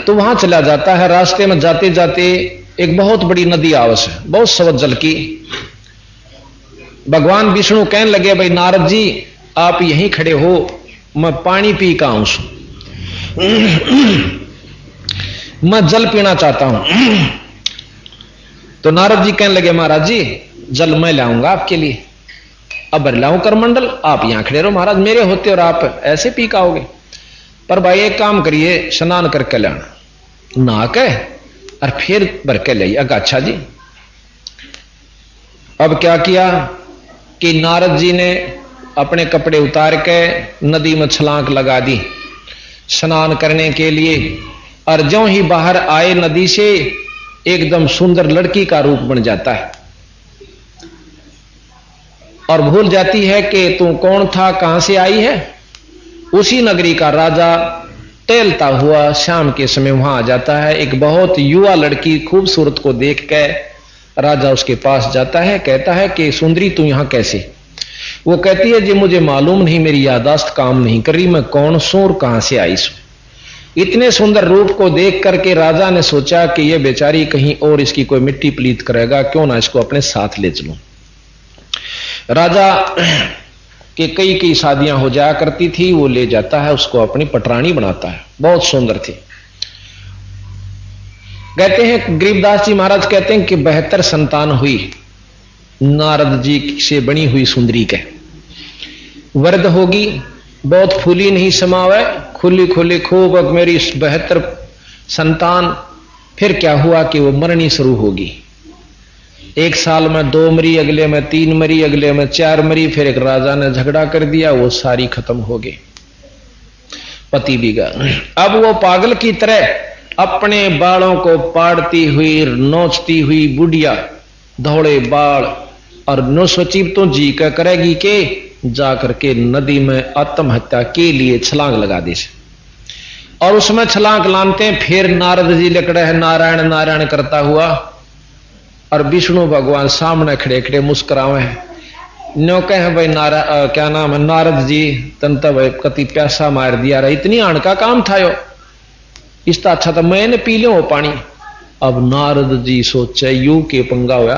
तो वहां चला जाता है। रास्ते में जाते जाते एक बहुत बड़ी नदी आवस है, बहुत सवत जल की। भगवान विष्णु कहने लगे भाई नारद जी आप यहीं खड़े हो, मैं पानी पी का आऊं, मैं जल पीना चाहता हूं। तो नारद जी कहने लगे महाराज जी जल मैं लाऊंगा आपके लिए, अब लाऊं करमंडल, आप यहां खड़े रहो महाराज, मेरे होते और आप ऐसे पी का आओगे। पर भाई एक काम करिए, स्नान करके लाना, नहा के और फिर भर के ले। अच्छा जी। अब क्या किया कि नारद जी ने अपने कपड़े उतार के नदी में छलांग लगा दी स्नान करने के लिए, और ज्यों ही बाहर आए नदी से एकदम सुंदर लड़की का रूप बन जाता है, और भूल जाती है कि तू कौन था, कहां से आई है। उसी नगरी का राजा टहलता हुआ शाम के समय वहां आ जाता है। एक बहुत युवा लड़की खूबसूरत को देख के राजा उसके पास जाता है, कहता है कि सुंदरी तू यहां कैसे। वो कहती है जी मुझे मालूम नहीं, मेरी यादाश्त काम नहीं कर रही, मैं कौन सू और कहां से आई सू। इतने सुंदर रूप को देख करके राजा ने सोचा कि यह बेचारी कहीं और इसकी कोई मिट्टी पलीत करेगा, क्यों ना इसको अपने साथ ले चलूं। राजा के कई शादियां हो जाया करती थी, वो ले जाता है, उसको अपनी पटरानी बनाता है, बहुत सुंदर थी। कहते हैं गरीबदास जी महाराज कहते हैं कि 72 संतान हुई नारद जी से बनी हुई सुंदरी के। वृद्ध होगी, बहुत फूली नहीं समावे, खुली खुली खूब मेरी 72 संतान। फिर क्या हुआ कि वो मरनी शुरू होगी। एक साल में 2 मरी, अगले में 3 मरी, अगले में 4 मरी। फिर एक राजा ने झगड़ा कर दिया, वो सारी खत्म हो गई, पति भी गया। अब वो पागल की तरह अपने बालों को पाड़ती हुई नोचती हुई बुढ़िया, धौड़े बाल, और नो सोची तो जी का करेगी के जा करके नदी में आत्महत्या के लिए छलांग लगा दी। और उसमें छलांग लानते फिर नारद जी लकड़े है नारायण नारायण करता हुआ, और विष्णु भगवान सामने खड़े खड़े मुस्कुरावे हैं नो कहे भाई क्या नाम है नारद जी तन तो भाई कति प्यासा मार दिया रहा, इतनी आण का काम था यो, इसका अच्छा तो मैंने पी लो पानी। अब नारद जी सोचे यू के पंगा हुआ,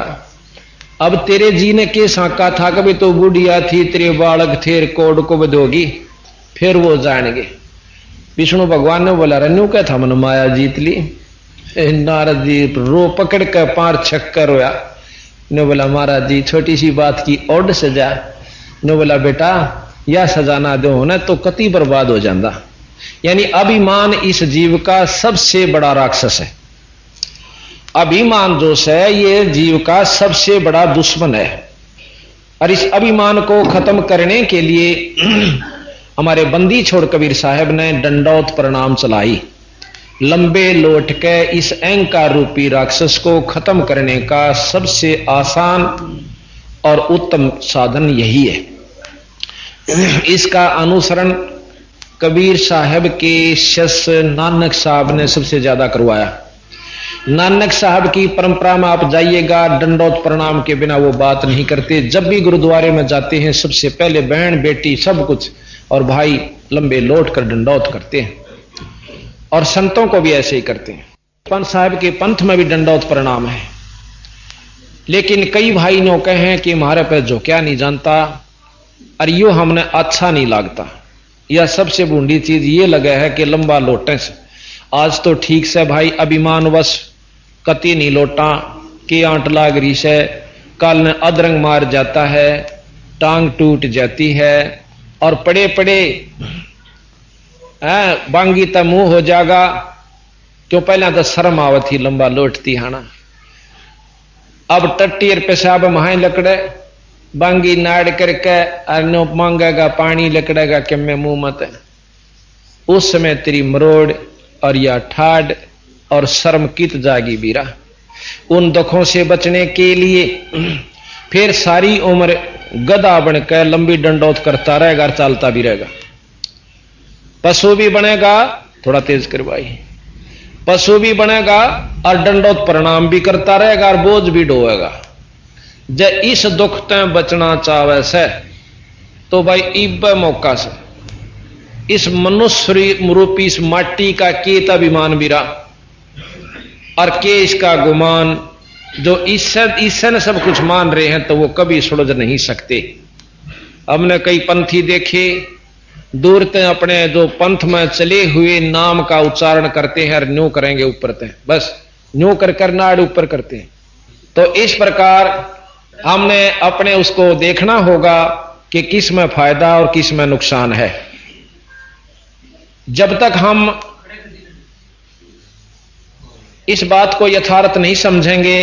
अब तेरे जी ने के साका था, कभी तो बुढ़िया थी तेरे बालक थे कोड को बदोगी, फिर वो जानेंगे। विष्णु भगवान ने बोला रन्यू क्या था मन माया जीत ली। नारद जी रो पकड़ कर 5 छक्कर रोया। ने बोला महाराज जी छोटी सी बात की ओड सजा। ने बोला बेटा या सजा ना दो ना तो कति बर्बाद हो जाता। यानी अभिमान इस जीव का सबसे बड़ा राक्षस है। अभिमान जो है ये जीव का सबसे बड़ा दुश्मन है। और इस अभिमान को खत्म करने के लिए हमारे बंदी छोड़ कबीर साहब ने दंडौत प्रणाम चलाई। लंबे लोट के इस अहंकार रूपी राक्षस को खत्म करने का सबसे आसान और उत्तम साधन यही है। इसका अनुसरण कबीर साहब के शिष्य नानक साहब ने सबसे ज्यादा करवाया। नानक साहब की परंपरा में आप जाइएगा, दंडौत प्रणाम के बिना वो बात नहीं करते। जब भी गुरुद्वारे में जाते हैं सबसे पहले बहन बेटी सब कुछ और भाई लंबे लौट कर दंडौत करते हैं, और संतों को भी ऐसे ही करते हैं। पंत साहब के पंथ में भी दंडौत प्रणाम है। लेकिन कई भाई नो कहे कि हमारे पे जो क्या नहीं जानता और यो हमने अच्छा नहीं लगता। यह सबसे बूंदी चीज ये लगा है कि लंबा लोटे से आज तो ठीक से भाई अभिमानवश कति नहीं लोटा के आंट लाग रही से, कल ने अदरंग मार जाता है, टांग टूट जाती है और पड़े पड़े बांगी तो मुंह हो जाएगा। क्यों पहले तो शर्म आवत थी लंबा लोटती हाना, अब टट्टी और पेशाब महाए लकड़े बांगी नाड़ करके अरनो मांगेगा पानी लकड़ेगा कि मैं मुंह मत। उस समय तेरी मरोड़ और या ठाड और शर्म कित जागी बीरा। उन दुखों से बचने के लिए फिर सारी उम्र गधा बनकर लंबी डंडौत करता रहेगा और चालता भी रहेगा। पशु भी बनेगा, थोड़ा तेज कर भाई, पशु भी बनेगा और दंडौत प्रणाम भी करता रहेगा और बोझ भी ढोएगा। जब इस दुख ते बचना चाहे से तो भाई इब मौका से इस मनुष्य रूपी इस माटी का केत अभिमान बिरा और के इसका गुमान जो इससे ने सब कुछ मान रहे हैं तो वो कभी सुलझ नहीं सकते। हमने कई पंथी देखे दूर ते अपने जो पंथ में चले हुए नाम का उच्चारण करते हैं और न्यू करेंगे ऊपर ते, बस न्यू कर नाड़ ऊपर करते हैं। तो इस प्रकार हमने अपने उसको देखना होगा कि किस में फायदा और किस में नुकसान है। जब तक हम इस बात को यथार्थ नहीं समझेंगे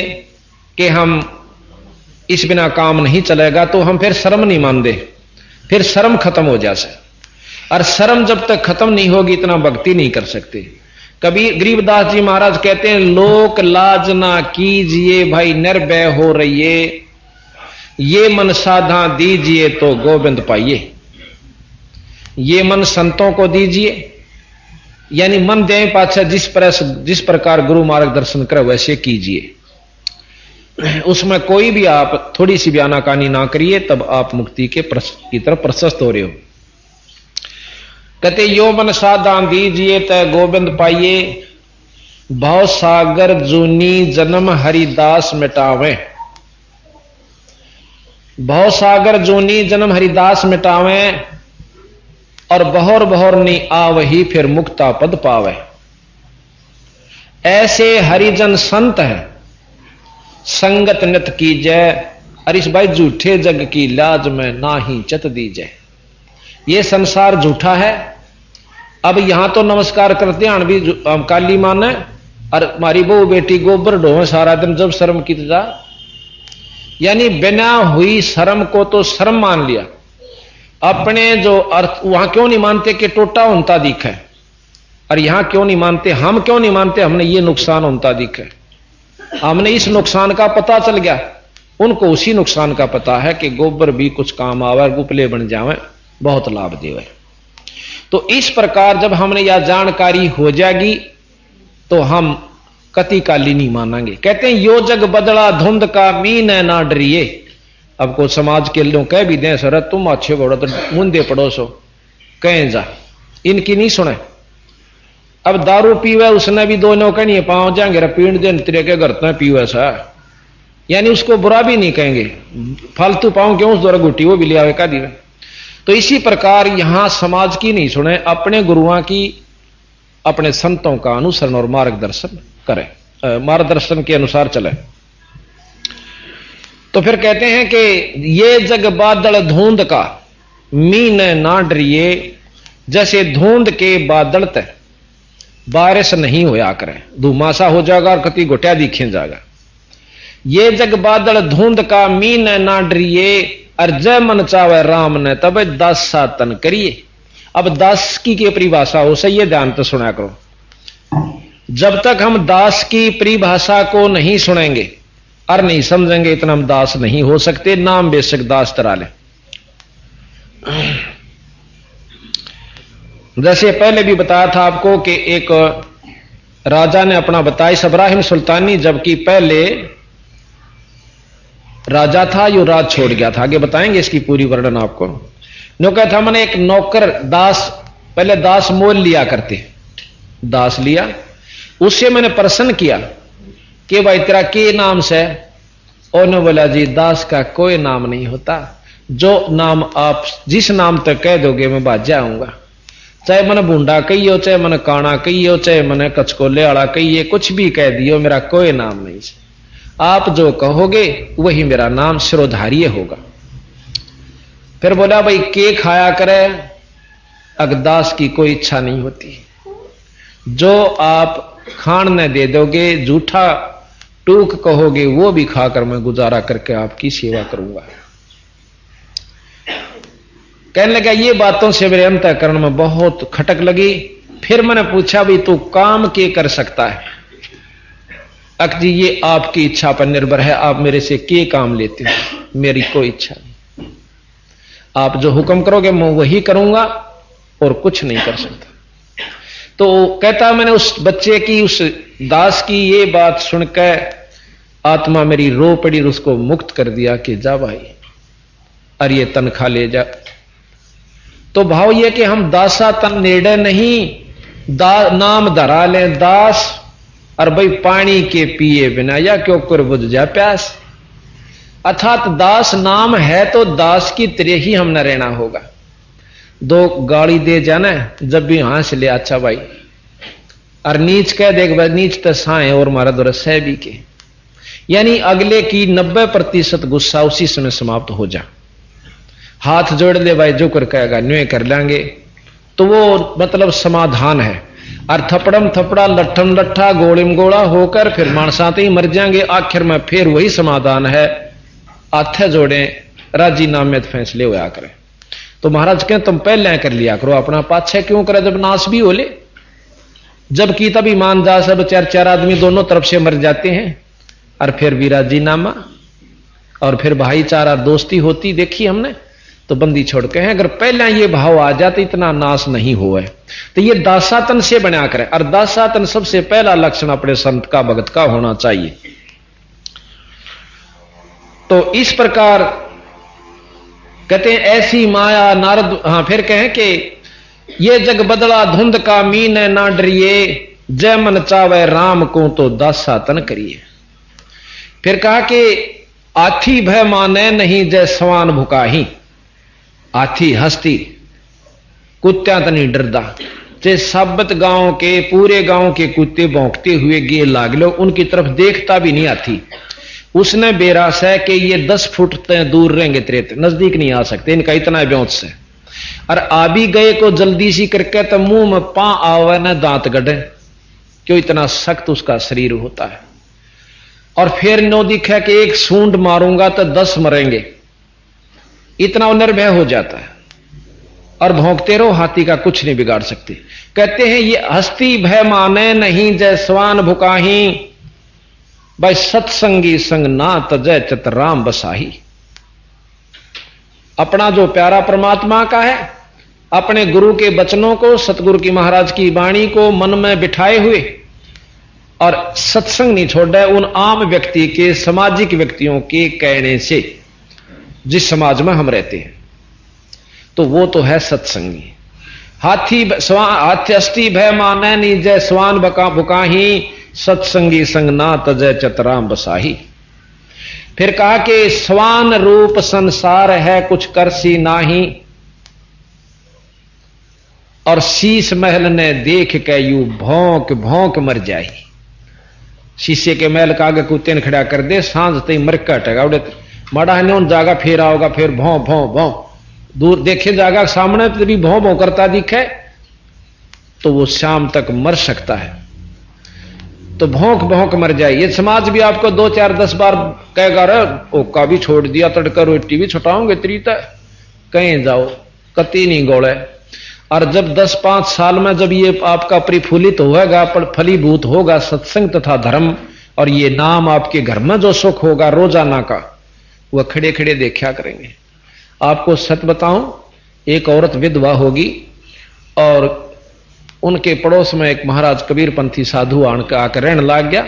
कि हम इस बिना काम नहीं चलेगा तो हम फिर शर्म नहीं मानते, फिर शर्म खत्म हो जाए। और शर्म जब तक खत्म नहीं होगी इतना भक्ति नहीं कर सकते। कबीर गरीबदास जी महाराज कहते हैं लोक लाज ना कीजिए भाई निर्भय हो रहिए, ये मन साधा दीजिए तो गोविंद पाइए। ये मन संतों को दीजिए, यानी मन दे पाछा जिस प्रकार गुरु मार्गदर्शन करे वैसे कीजिए। उसमें कोई भी आप थोड़ी सी भी आनाकानी ना करिए, तब आप मुक्ति की तरफ प्रशस्त हो रहे हो। कहते यो मन साधा दीजिए तय गोविंद पाइए, भव सागर जूनी जन्म हरिदास मिटावे। भव सागर जूनी जन्म हरिदास मिटावे और बहोर बहोर नी आवही फिर मुक्ता पद पावे। ऐसे हरिजन संत है संगत नित कीजय, अरिस भाई झूठे जग की लाज में ना ही चत दीजय। ये संसार झूठा है। अब यहां तो नमस्कार करते हैं भी काली माने और हमारी बहू बेटी गोबर ढोवे सारा दिन, जब शर्म की जा, यानी बिना हुई शर्म को तो शर्म मान लिया। अपने जो अर्थ वहां क्यों नहीं मानते कि टोटा होता दिख है, और यहां क्यों नहीं मानते, हम क्यों नहीं मानते हमने ये नुकसान होता दिख है। हमने इस नुकसान का पता चल गया, उनको उसी नुकसान का पता है कि गोबर भी कुछ काम आवे, गुपले बन जावे, बहुत लाभ देवे। तो इस प्रकार जब हमने यह जानकारी हो जाएगी तो हम कति काली नहीं मानेंगे। कहते हैं यो जग बदला धुंध का मीन है ना डरिए, अब को समाज के लोग कह भी दें सर तुम अच्छे बड़ो तो मुंदे पड़ोसो कहें जा, इनकी नहीं सुने। अब दारू पीवे उसने भी दोनों कहनी पाँव जाएंगे पीण दिन तेरे के घर तो पीवे सा, यानी उसको बुरा भी नहीं कहेंगे, फालतू पाँव क्यों उस द्वारा गुटी वो भी ले आवे का दिवे। तो इसी प्रकार यहां समाज की नहीं सुने, अपने गुरुओं की अपने संतों का अनुसरण और मार्गदर्शन करें, मार्गदर्शन के अनुसार चले। तो फिर कहते हैं कि ये जग बादल धुंध का मीन ना डरिए, जैसे धुंध के बादल तय बारिश नहीं होया करे, धुमासा हो जाएगा और कति घुटिया दिखे जाएगा। ये जग बादल धुंध का मीन ना डरिए, और जय मन चावे राम ने तब दासा तन करिए। अब दास की परिभाषा हो सही है, ध्यान तो सुना करो। जब तक हम दास की परिभाषा को नहीं सुनेंगे और नहीं समझेंगे, इतना हम दास नहीं हो सकते, नाम बेशक दास तरा ले। जैसे पहले भी बताया था आपको कि एक राजा ने अपना बताया, इब्राहिम सुल्तानी, जबकि पहले राजा था, यो राज छोड़ गया था, आगे बताएंगे इसकी पूरी वर्णन आपको। नो क्या था, मैंने एक नौकर दास, पहले दास मोल लिया करते, दास लिया, उससे मैंने प्रश्न किया कि भाई तेरा के नाम से, उन्होंने बोला जी दास का कोई नाम नहीं होता, जो नाम आप जिस नाम तक कह दोगे मैं बाज जाऊंगा, चाहे मैंने बूंडा कहियो, चाहे मैंने काना कहियो, चाहे मैंने कचकोले वाला कहिए, कुछ भी कह दियो, मेरा कोई नाम नहीं है, आप जो कहोगे वही मेरा नाम सिरोधार्य होगा। फिर बोला भाई के खाया करे, अगदास की कोई इच्छा नहीं होती, जो आप खान न दे दोगे, झूठा टूक कहोगे, वो भी खाकर मैं गुजारा करके आपकी सेवा करूंगा। कहने लगा ये बातों से मेरे अंतःकरण में बहुत खटक लगी। फिर मैंने पूछा भी तू काम के कर सकता है? अक जी ये आपकी इच्छा पर निर्भर है, आप मेरे से के काम लेते हो, मेरी कोई इच्छा नहीं, आप जो हुक्म करोगे मैं वही करूंगा और कुछ नहीं कर सकता। तो कहता मैंने उस बच्चे की, उस दास की ये बात सुनकर आत्मा मेरी रो पड़ी, उसको मुक्त कर दिया कि जा भाई और ये तनख्वाह ले जा। तो भाव ये कि हम दासा तन निर्णय नहीं, नाम धरा लें दास, और भाई पानी के पिए बिना या क्यों कर बुझ जा प्यास, अर्थात दास नाम है तो दास की तरह ही हम न रहना होगा। दो गाड़ी दे जाना जब भी हां से ले, अच्छा भाई, और नीच कह देख भाई नीच तो साए और मारा दो सह भी के, यानी अगले की 90% गुस्सा उसी समय समाप्त हो जा। हाथ जोड़ ले भाई, जो कर कहेगा न्यू कर लेंगे, तो वो मतलब समाधान है। और थपड़म थपड़ा लट्ठम लट्ठा गोलिम गोला होकर फिर मानसाते ही मर जाएंगे, आखिर में फिर वही समाधान है, हाथ जोड़े राजी नामे फैसले होया करें। तो महाराज कहें तुम पहले कर लिया करो, अपना पाछे क्यों करे जब नाश भी हो ले, जबकि तब ईमानदार सब 4-4 आदमी दोनों तरफ से मर जाते हैं, और फिर भी राजी नामा और फिर भाईचारा दोस्ती होती देखी हमने। तो बंदी छोड़ के हैं, अगर पहले ये भाव आ जाते इतना नाश नहीं हुआ है। तो ये दासातन से बना करें, और दासातन सबसे पहला लक्षण अपने संत का भगत का होना चाहिए। तो इस प्रकार कहते हैं ऐसी माया नारद, हाँ फिर कहें कि ये जग बदला धुंध का मीन ना डरिए, जय मन चावे राम को तो दासातन करिए। फिर कहा कि आथी भय माने नहीं जय सवान भुकाही, हाथी हस्ती कुत्त्या तो नहीं डरदा, जे साबत गांव के पूरे गांव के कुत्ते भौंकते हुए गे लाग लो, उनकी तरफ देखता भी नहीं हाथी। उसने बेरास है कि ये 10 फुट दूर रहेंगे, तेरे नजदीक नहीं आ सकते, इनका इतना ब्योंस है। और आ भी गए को जल्दी सी करके तो मुंह में पा आवे न दांत गढ़े, क्यों इतना सख्त उसका शरीर होता है। और फिर नो दिखा कि एक सूंड मारूंगा तो 10 मरेंगे, इतना निर्भय हो जाता है। और भौंकते रहो, हाथी का कुछ नहीं बिगाड़ सकते। कहते हैं ये हस्ती भय माने नहीं जय स्वान भुकाही, भाई सत्संगी संग ना तजय चित राम बसाही। अपना जो प्यारा परमात्मा का है, अपने गुरु के वचनों को, सतगुरु की महाराज की वाणी को मन में बिठाए हुए और सत्संग नहीं छोड़ा, उन आम व्यक्ति के, सामाजिक व्यक्तियों के कहने से जिस समाज में हम रहते हैं, तो वो तो है सत्संगी। हाथी अस्थि भय माने नी जय स्वान बुकाही, सत्संगी संग ना तजय चतराम बसाही। फिर कहा कि स्वान रूप संसार है कुछ करसी नाही, और शीश महल ने देख के यू भौंक भौंक मर जाई। शीशे के महल का आगे कुत्ते ने खड़ा कर दे, सांझ तई मरकटेगा उड़े माड़ा है जागा फिर आओगा, फिर भौं भौं भौं दूर देखे जागा, सामने भी भौं भौं करता दिखे तो वो शाम तक मर सकता है। तो भौंक भौंक मर जाए। ये समाज भी आपको 2 4 10 बार कहेगा, रे ओका भी छोड़ दिया, तड़का रोटी भी छुटाओगे त्रीता कहीं जाओ, कति नहीं गोले। और जब 10-5 साल में जब ये आपका प्रफुल्लित होगा, फलीभूत होगा सत्संग तथा धर्म, और ये नाम आपके घर में जो सुख होगा रोजाना का, वह खड़े खड़े देखा करेंगे। आपको सच बताऊं, एक औरत विधवा होगी और उनके पड़ोस में एक महाराज कबीर पंथी साधु आकर रहने लग गया।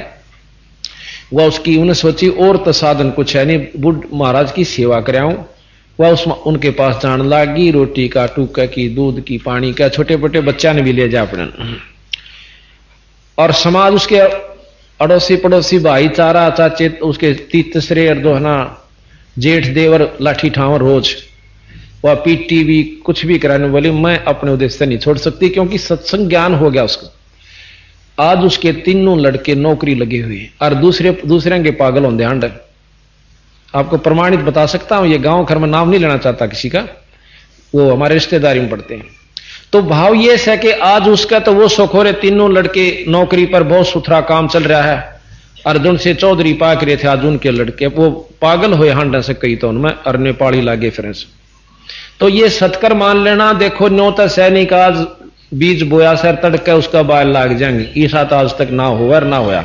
वह उसकी उन्हें सोची और तो साधन कुछ है नहीं, बुढ़ महाराज की सेवा कराऊं। वह उनके पास जान लागी, रोटी का, टूका की, दूध की, पानी का, छोटे छोटे बच्चा ने भी ले जा अपने। और समाज उसके अड़ोसी पड़ोसी भाईचारा चाचे उसके तीसरे और दोहना जेठ देवर लाठी ठाव रोज, वह पीटी भी कुछ भी कराने वाली, मैं अपने उद्देश्य से नहीं छोड़ सकती, क्योंकि सत्संग ज्ञान हो गया उसको। आज उसके तीनों लड़के नौकरी लगे हुए और दूसरे के पागल होंगे हांड। आपको प्रमाणित बता सकता हूं, ये गांव घर में नाम नहीं लेना चाहता किसी का, वो हमारे रिश्तेदारी में पड़ते हैं। तो भाव ये है कि आज उसका तो वो सुख हो रहे, तीनों लड़के नौकरी पर, बहुत सुथरा काम चल रहा है। अर्जुन से चौधरी पाक रहे थे, आज उनके लड़के वो पागल हुए हांडा से कई तो उनमें, और नेपाली लागे फिर। तो ये सत्कर मान लेना, देखो न्योता सैनिक आज बीज बोया सर तड़के उसका बाल लाग जाएंगे, ईसा तो आज तक ना हुआ और ना होया।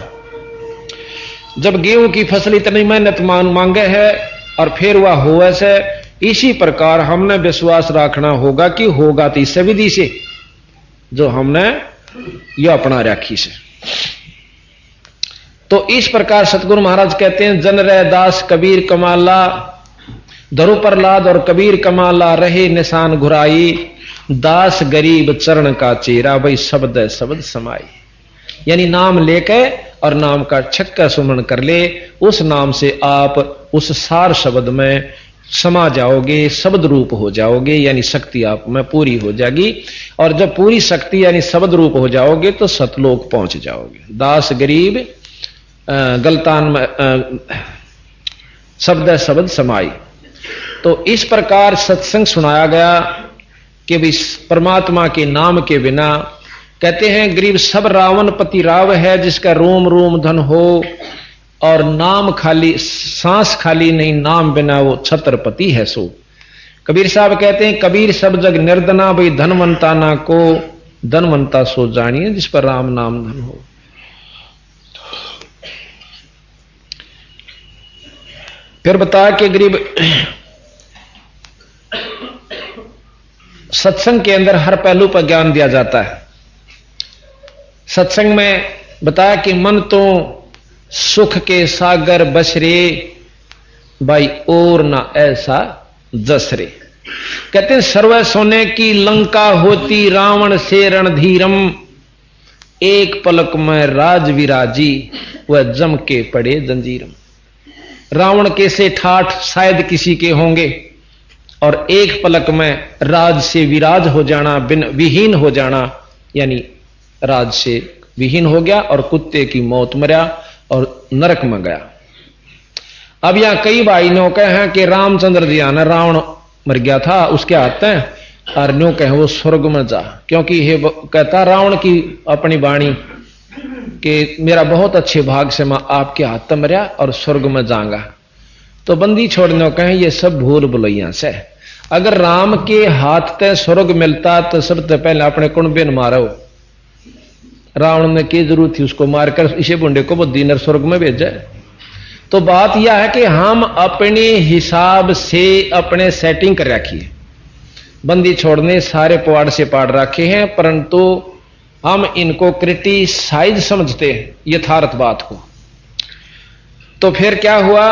जब गेहूं की फसल इतनी मेहनत मांगे है और फिर वह हुआ से, इसी प्रकार हमने विश्वास रखना होगा कि होगा तो इस विधि से जो हमने ये अपना रखी से। तो इस प्रकार सतगुरु महाराज कहते हैं, जन रे दास कबीर कमाला, धरु प्रहलाद और कबीर कमाला रहे निशान घुराई, दास गरीब चरण का चेरा भाई शब्द शब्द समाई। यानी नाम लेके और नाम का छक्का सुमन कर ले, उस नाम से आप उस सार शब्द में समा जाओगे, शब्द रूप हो जाओगे, यानी शक्ति आप में पूरी हो जाएगी। और जब पूरी शक्ति यानी शब्द रूप हो जाओगे तो सतलोक पहुंच जाओगे। दास गरीब गलतान में शब्द शब्द समाई। तो इस प्रकार सत्संग सुनाया गया कि भी परमात्मा के नाम के बिना, कहते हैं गरीब सब रावण पति राव है, जिसका रोम रोम धन हो, और नाम खाली सांस खाली नहीं, नाम बिना वो छत्रपति है सो। कबीर साहब कहते हैं, कबीर सब जग निर्धना भाई धनवंता ना को, धनवंता सो जानिए जिस पर राम नाम धन हो। फिर बताया कि गरीब सत्संग के अंदर हर पहलू पर ज्ञान दिया जाता है। सत्संग में बताया कि मन तो सुख के सागर बसरे भाई और ना ऐसा जसरे। कहते हैं सर्व सोने की लंका होती रावण से रणधीरम, एक पलक में राज विराजी वह जम के पड़े जंजीरम। रावण के से ठाठ शायद किसी के होंगे, और एक पलक में राज से विराज हो जाना, बिन विहीन हो जाना, यानी राज से विहीन हो गया और कुत्ते की मौत मरा और नरक में गया। अब यहां कई भाई नो कहे हैं कि रामचंद्र जी आना रावण मर गया था उसके हाथ में, और न्यू कहे वो स्वर्ग में जा, क्योंकि ये कहता रावण की अपनी वाणी कि मेरा बहुत अच्छे भाग से मैं आपके हाथ में मरा और स्वर्ग में जाऊंगा। तो बंदी छोड़ने कहें ये सब भूल भुलैया से। अगर राम के हाथ ते स्वर्ग मिलता तो सबसे पहले अपने कुंबे न मारो। रावण ने की जरूरत थी उसको मारकर इसे बुंडे को बुद्धि नर स्वर्ग में भेजा। तो बात यह है कि हम अपने हिसाब से अपने सेटिंग कर रखिए। बंदी छोड़ने सारे पवाड़ से पाड़ रखे हैं, परंतु हम इनको क्रिटिसाइज समझते हैं यथार्थ बात को। तो फिर क्या हुआ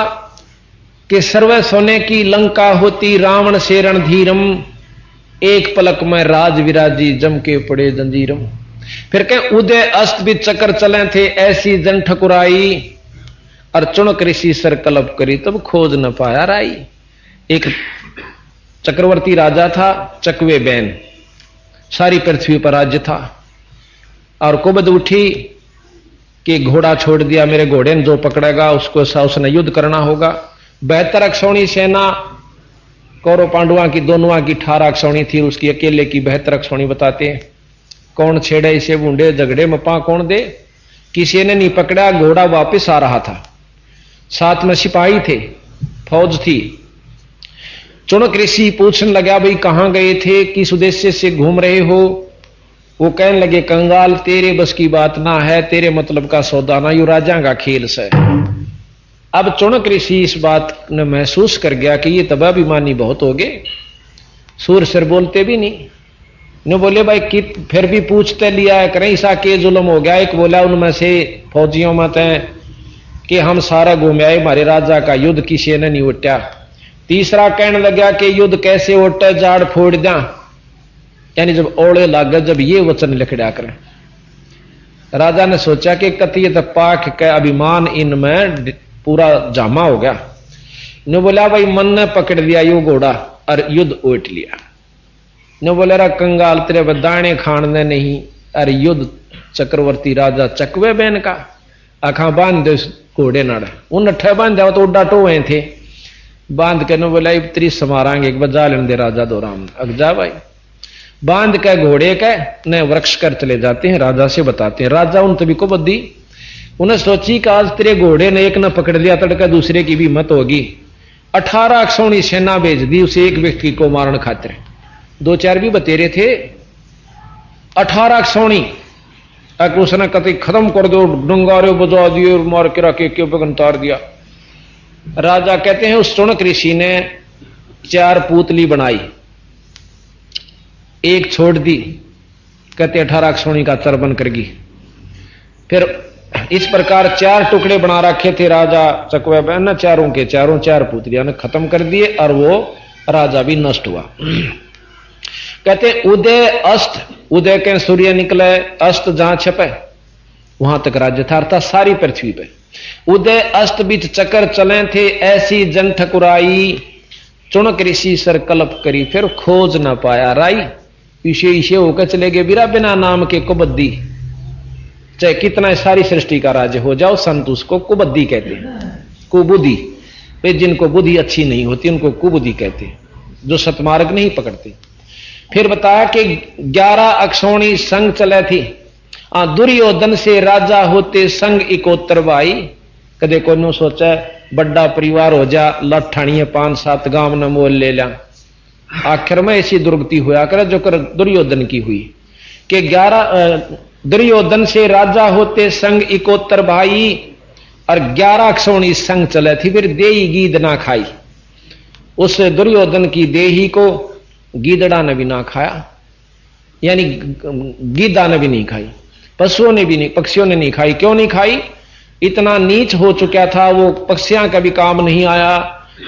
कि सर्व सोने की लंका होती रावण से रणधीरम, एक पलक में राज विराजी जम के पड़े जंजीरम। फिर कह उदय अस्त भी चक्कर चले थे ऐसी जन ठकुराई, और चुनक ऋषि सर कल्प करी तब खोज न पाया राई। एक चक्रवर्ती राजा था, चकवे बैन, सारी पृथ्वी पर राज्य था, और कुबद उठी कि घोड़ा छोड़ दिया, मेरे घोड़े ने जो पकड़ेगा उसको उसने युद्ध करना होगा। 72 अक्षौणी सेना, कौरव पांडुआ की दोनों की 18 अक्षौणी थी, उसकी अकेले की 72 अक्षौणी बताते हैं। कौन छेड़े इसे बूंदे झगड़े में पा कौन दे, किसी ने नहीं पकड़ा। घोड़ा वापस आ रहा था, साथ में सिपाही थे, फौज थी। चुनक ऋषि पूछने लगा, भाई कहां गए थे, किस उद्देश्य से घूम रहे हो? वो कहने लगे, कंगाल तेरे बस की बात ना है, तेरे मतलब का सौदा ना, यू राजा का खेल से। अब चुनक ऋषि इस बात ने महसूस कर गया कि ये तब अभिमानी बहुत हो गए, सूर सिर बोलते भी नहीं। ने बोले, भाई कि फिर भी पूछते लिया करें, ऐसा के जुल्म हो गया। एक बोला उनमें से फौजियों में तय कि हम सारा घूम आए, हमारे राजा का युद्ध किसी ने नहीं उठा। तीसरा कहने लगा कि युद्ध कैसे उठे, जाड़ फोड़ दिया, यानी जब ओले लागे, जब ये वचन लिखड़ा करें। राजा ने सोचा कि कतियत पाक का अभिमान इनमें पूरा जामा हो गया। ने बोला, भाई मन ने पकड़ लिया यो घोड़ा और युद्ध उठ लिया। ने बोले, रा कंगाल तेरे दाने खाने नहीं, अरे युद्ध चक्रवर्ती राजा चकवे बैन का, आखा बांध दे घोड़े नाड़। उन अठे बांध दिया तो उड्डा टोए थे, बांध के। ने बोला, इतनी समारांगे एक बजा लेने दे राजा दो राम। अगजा भाई बांध के घोड़े के न वृक्ष कर चले जाते हैं, राजा से बताते हैं। राजा उन तभी को बद्दी, उन्हें सोची कि आज तेरे घोड़े ने एक न पकड़ लिया, तड़का दूसरे की भी मत होगी। 18 अक्षौणी सेना भेज दी उसे एक व्यक्ति को मारने खातिर। 2-4 भी बतेरे थे, 18 अक्षौणी उसने कति खत्म कर दो, डंगारे बजा दिए और मार के रखे के बगन तार दिया। राजा कहते हैं उस चुनक ऋषि ने 4 पुतली बनाई, एक छोड़ दी, कहते 18 अक्षौणी का चरबन करगी। फिर इस प्रकार 4 टुकड़े बना रखे थे राजा चकवा बैन ने, चारों के चारों 4 पुतलियां ने खत्म कर दिए, और वो राजा भी नष्ट हुआ। कहते उदय अस्त, उदय के सूर्य निकले, अस्त जहां छपे वहां तक राज्य था, अर्थात सारी पृथ्वी पे। उदय अस्त बीच चक्कर चले थे ऐसी जन ठकुराई, चुनक ऋषि सर कल्प करी फिर खोज न पाया राई। इसे इसे होकर चले गए बिरा बिना नाम के कुबद्दी। चाहे कितना सारी सृष्टि का राज्य हो जाओ, संत उसको कुबद्दी कहते हैं, कुबुद्धि। वे जिनको बुद्धि अच्छी नहीं होती उनको कुबुद्धि कहते हैं, जो सतमार्ग नहीं पकड़ते। फिर बताया कि 11 अक्षौणी संग चले थी, दुर्योधन से राजा होते संग इकोत्तर भाई। कदे को नो सोचा बड़ा परिवार हो जा, लठाणिये 5-7 गांव न मोल ले ला। आखिर में ऐसी दुर्गति हुआ करे जो कर दुर्योधन की हुई कि 11 दुर्योधन से राजा होते संग इकोत्तर भाई, और 11 अक्षौणी संग चले थी। फिर देही गीद ना खाई, उस दुर्योधन की देही को गीदड़ा ने भी ना खाया, यानी गीदा ने भी नहीं खाई, पशुओं ने भी नहीं, पक्षियों ने नहीं खाई। क्यों नहीं खाई? इतना नीच हो चुका था वो, पक्षियां का भी काम नहीं आया।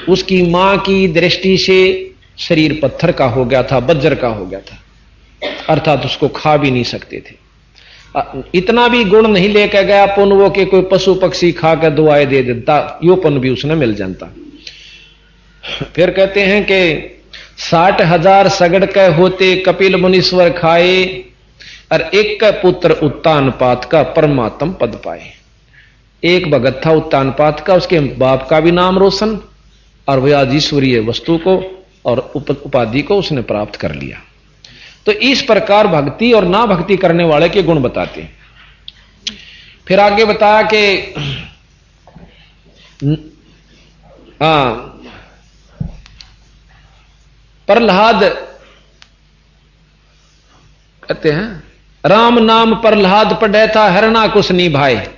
उसकी मां की दृष्टि से शरीर पत्थर का हो गया था, बज्र का हो गया था, अर्थात उसको खा भी नहीं सकते थे। इतना भी गुण नहीं लेकर गया पुन वो कि कोई पशु पक्षी खा कर दुआएं दे देता, यो पुन भी उसने मिल जाता। फिर कहते हैं कि 60,000 सगड़ के होते कपिल मुनीश्वर खाए, और एक का पुत्र उत्तानपात का परमात्म पद पाए। एक भगत था उत्तानपात का, उसके बाप का भी नाम रोशन, और वह आज ईश्वरीय वस्तु को और उपाधि को उसने प्राप्त कर लिया। तो इस प्रकार भक्ति और ना भक्ति करने वाले के गुण बताते। फिर आगे बताया कि प्रहलाद कहते हैं, राम नाम प्रहलाद पढ़े था हरणा कुछ निभाए।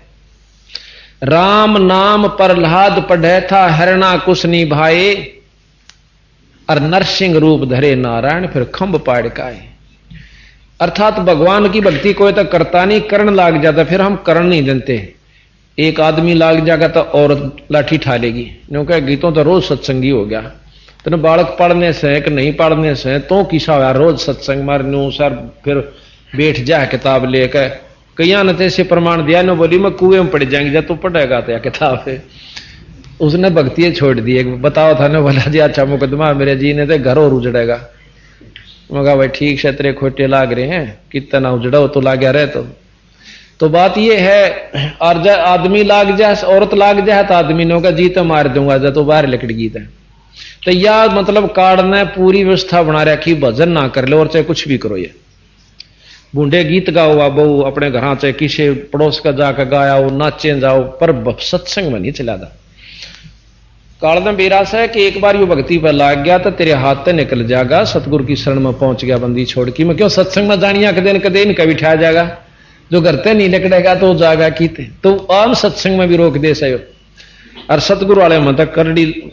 राम नाम प्रहलाद पढ़े था हरणा कुछ निभाए, और नरसिंह रूप धरे नारायण फिर खंभ पाड़ काए। अर्थात भगवान की भक्ति कोई तो करता नहीं, करण लाग जाता, फिर हम करण नहीं जानते। एक आदमी लाग जाएगा तो औरत लाठी ठा लेगी। नो कह गीतों तो रोज सत्संगी हो गया, तेन बालक पढ़ने से कि नहीं पढ़ने से तो किसा हुआ रोज सत्संग मारनू सर फिर बैठ जा किताब लेकर। कईया ने तो ऐसे प्रमाण दिया, नो बोली मैं कुएं में पड़ जाएंगे जब तू पढ़ेगा तो किताब है। उसने भक्ति छोड़ दी। बताओ था ना, बोला जी अच्छा मुकदमा मेरे जी ने तो घर और उजड़ेगा। मगा भाई ठीक से तेरे खोटे लाग रहे हैं, कितना उजड़ो तो लाग रहे। तो बात ये है, और आदमी लाग जाए औरत लाग जाए तो आदमी ने कहा जी तो मार दूंगा जब तो बाहर लकड़ गई था। तो या मतलब कार्ड ने पूरी व्यवस्था बना रखी, भजन ना कर लो और चाहे कुछ भी करो। ये बूढ़े गीत गाओ बहु अपने घर, चाहे किसी पड़ोस का जाकर गाया नाचे जाओ, पर सत्संग में नहीं चला था। कालदम बेरास है कि एक बार यो भक्ति पर लाग गया तो तेरे हाथ से निकल जाएगा, सतगुरु की शरण में पहुंच गया बंदी छोड़ की। मैं क्यों सत्संग में जानिया कदे इनका बिठा जाएगा, जो करते नहीं लकड़ेगा तो जाएगा कीते। तो आम सत्संग में भी रोक दे सो। और सतगुरु वाले मतलब करड़ी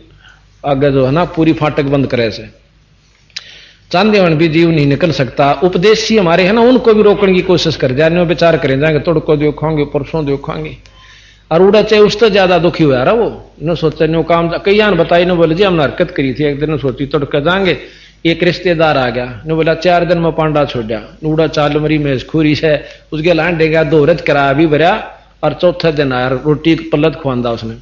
आगे जो है ना पूरी फाटक बंद करे से चांदेवन भी जीव नहीं निकल सकता। उपदेशी हमारे है ना, उनको भी रोकने की कोशिश कर जाए, विचार करें जाएंगे तोड़को दो खाओगे परसों दो खाएंगे, और उड़ा चाहे उससे ज्यादा दुखी हुआ रहा। वो नो सोचा नो काम कई आन बताई, नो बोले जी हमने हरकत करी थी, एक दिन सोची तोड़कर जाएंगे, एक रिश्तेदार आ गया, नो बोला 4 दिन में पांडा छोड़ा, नूड़ा चाल मरी में खूरी है उसके लांडे गया, 2 रथ करा भी भरा, और चौथे दिन आया रोटी पलत खुआंदा उसने।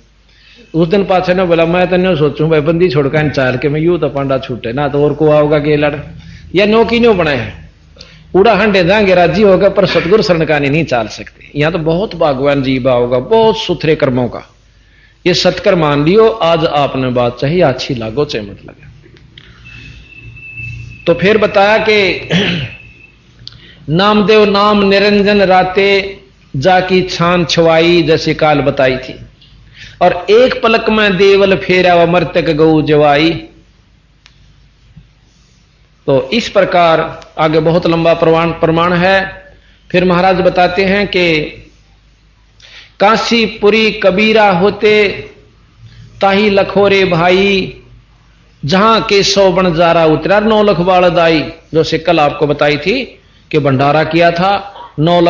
उस दिन पाछे ने बोला मैं तो सोचू भाई बंदी छोड़कर चाल के मैं यूं तो पांडा छूटे ना, तो और को आओगा के लड़ या नो की नो बनाए उड़ा हंडे जाएंगे राजी होगा, पर सतगुरु शरणकानी नहीं चाल सकते। यहां तो बहुत भगवान जीवा होगा, बहुत सुथरे कर्मों का ये सत्कर मान लियो। आज आपने बात चाहिए अच्छी लागो चाहे मत लगे। तो फिर बताया कि नामदेव नाम निरंजन राते जाकी छान छवाई, जैसे काल बताई थी, और एक पलक में देवल फेरा व मर्तक गऊ जवाई। तो इस प्रकार आगे बहुत लंबा प्रमाण है। फिर महाराज बताते हैं कि काशीपुरी कबीरा होते ताही लखोरे भाई, जहां के 100 बनजारा उतरा 9 लाख बालदाई, जो से कल आपको बताई थी कि भंडारा किया था 9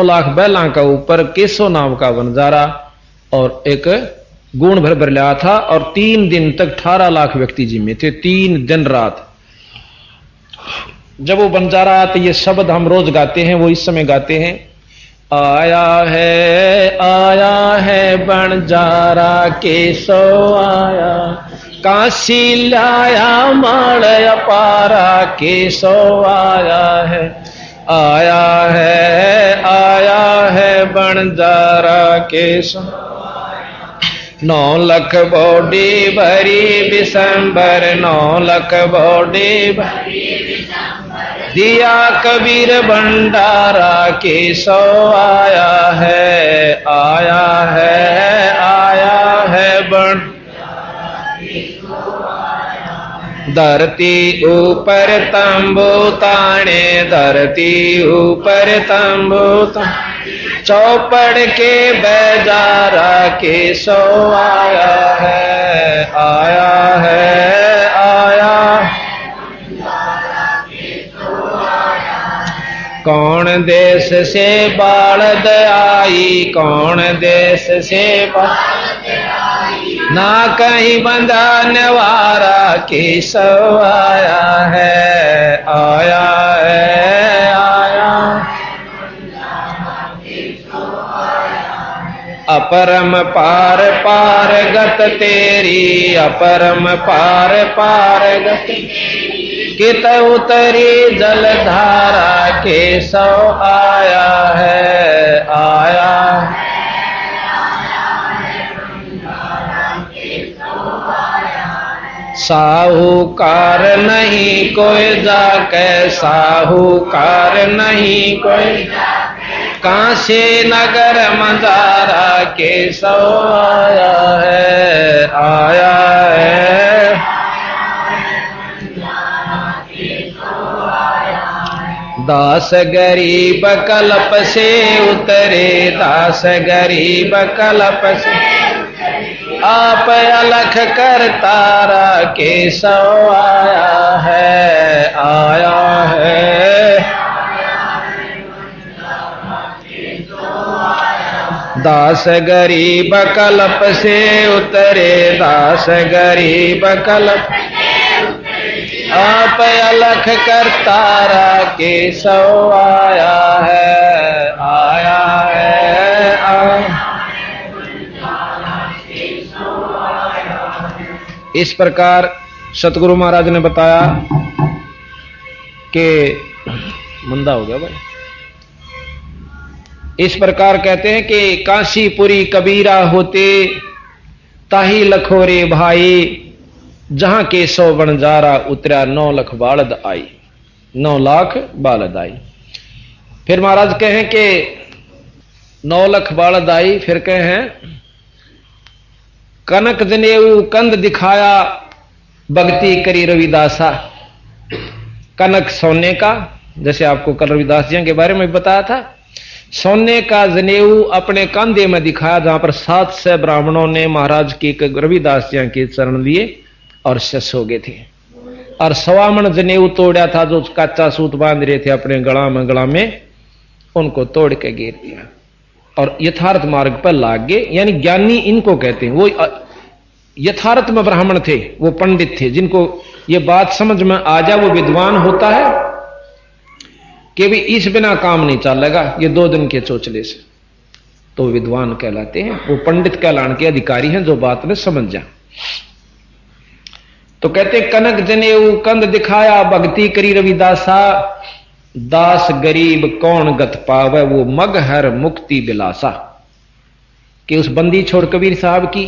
लाख बैला का ऊपर केसो नाम का बनजारा और एक गुण भर लिया था। और 3 दिन तक 18 लाख व्यक्ति जिम्मे थे, 3 दिन रात। जब वो बंजारा आते, ये शब्द हम रोज गाते हैं, वो इस समय गाते हैं, आया है बंजारा केसो आया, काशी लाया माल अपारा केसो आया है बंजारा केसो। 9 लाख बॉडी भरी बिसंबर, 9 लाख बॉडी भरी दिया कबीर भंडारा केसो आया है बन। धरती ऊपर तंबू ताने, धरती ऊपर तंबू ताने, चौपड़ के बेजारा केसो आया है। कौन देश से बालद आई, कौन देश से ना कहीं बंधा नवारा केसो आया है। अपरम पार पार गत तेरी, अपरम पार पार गत कित उतरी जलधारा केसो आया है। साहूकार नहीं कोई जाके, साहूकार नहीं कोई, काशी नगर मंदारा केसो आया है। दास गरीब कल्प से उतरे, दास गरीब कल्प से आप अलख कर तारा केसो आया है। दास गरीब कल्प से उतरे, दास गरीब कल्प आप अलख करतारा केशव आया है, आया है, आया। इस प्रकार सतगुरु महाराज ने बताया कि मंदा हो गया भाई। इस प्रकार कहते हैं कि काशीपुरी कबीरा होते ताही लखोरे भाई, जहां केशव बंजारा उतरा 9 लाख बालद आई, 9 लाख बालद आई। फिर महाराज कहें कि 9 लाख बालद आई, फिर कहें कनक जनेऊ कंद दिखाया भक्ति करी रविदासा। कनक सोने का, जैसे आपको कल रविदास जी के बारे में बताया था, सोने का जनेऊ अपने कंधे में दिखाया, जहां पर 700 ब्राह्मणों ने महाराज के रविदास जी के चरण लिए और शस हो गए थे। और 1.25 मन जनेऊ तोड़ा था, जो कच्चा सूत बांध रहे थे अपने गला में, उनको तोड़ के गिर दिया और यथार्थ मार्ग पर लाग गए। यानी ज्ञानी इनको कहते हैं। वो यथार्थ में ब्राह्मण थे, वो पंडित थे, जिनको ये बात समझ में आ जाए, वो विद्वान होता है कि भी इस बिना काम नहीं चलेगा, ये 2 दिन के चोचले से, तो विद्वान कहलाते हैं। वो पंडित कहलाने के अधिकारी हैं, जो बात में समझ जाए। तो कहते कनक जनेऊ कंद दिखाया भक्ति करी रविदासा, दास गरीब कौन गत पावे वो मग हर मुक्ति बिलासा। कि उस बंदी छोड़ कबीर साहब की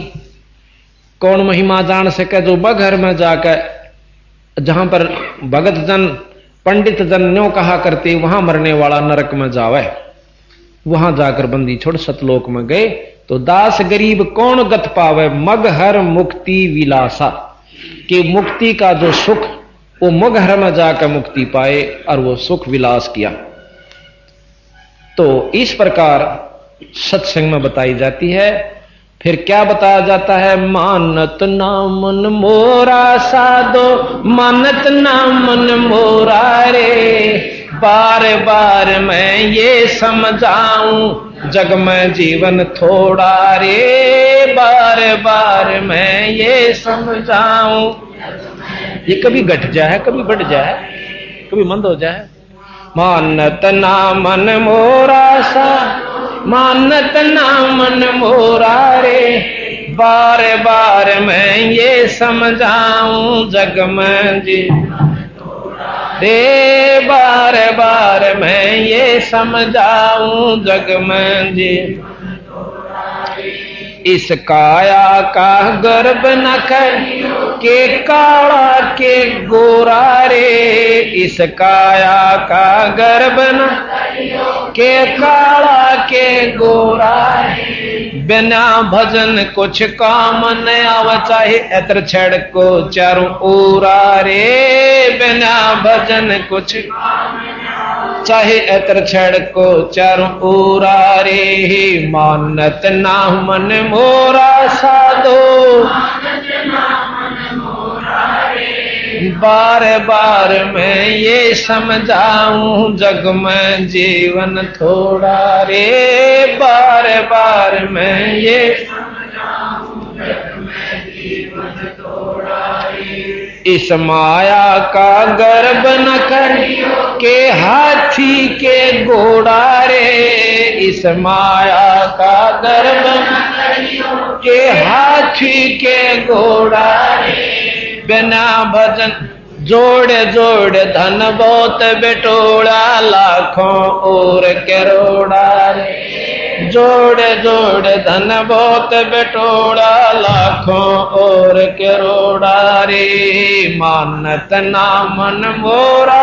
कौन महिमा जान सके, जो मगहर में जाकर, जहां पर भगत जन पंडित जन न्यों कहा करते वहां मरने वाला नरक में जावे, वहां जाकर बंदी छोड़ सतलोक में गए। तो दास गरीब कौन गत पावे मगहर मुक्ति विलासा, कि मुक्ति का जो सुख वो मगहर में जाकर मुक्ति पाए और वो सुख विलास किया। तो इस प्रकार सत्संग में बताई जाती है। फिर क्या बताया जाता है, मानत ना मन मोरा साधो, मानत ना मन मोरा रे, बार बार मैं ये समझाऊं जग में जीवन थोड़ा रे, बार बार मैं ये समझाऊं। ये कभी घट जाए, कभी बढ़ जाए, कभी मंद हो जाए। मानत ना मन मोरा सा, मानत ना मन मोरा रे, बार बार मैं ये समझाऊं जग में जी रे, बार बार मैं ये समझाऊं जग में जी। इस काया का गर्भ न कर के काला के गोरा रे, इस काया का गर्भ न के काला के गोरा रे, बिना भजन कुछ काम न आव चाहे एतर छड़ को चारों ओरा रे, बिना भजन कुछ चाहे एतर छड़ को चारों ओरा रे, मानत ना मन मोरा साधो, बार बार मैं ये समझाऊं जग में जीवन थोड़ा रे, बार बार मैं ये समझाऊं जग में जीवन थोड़ा रे। इस माया का गर्भ न कर के हाथी के घोड़ा रे, इस माया का गर्भ न कर के हाथी के घोड़ा रे, बिना भजन जोड़े जोड़े धन बहुत बेटोड़ा, लाखों और करोड़ा रे, जोड़े जोड़े धन बहुत बेटोड़ा, लाखों और करोड़ा रे, मानत ना मन मोरा,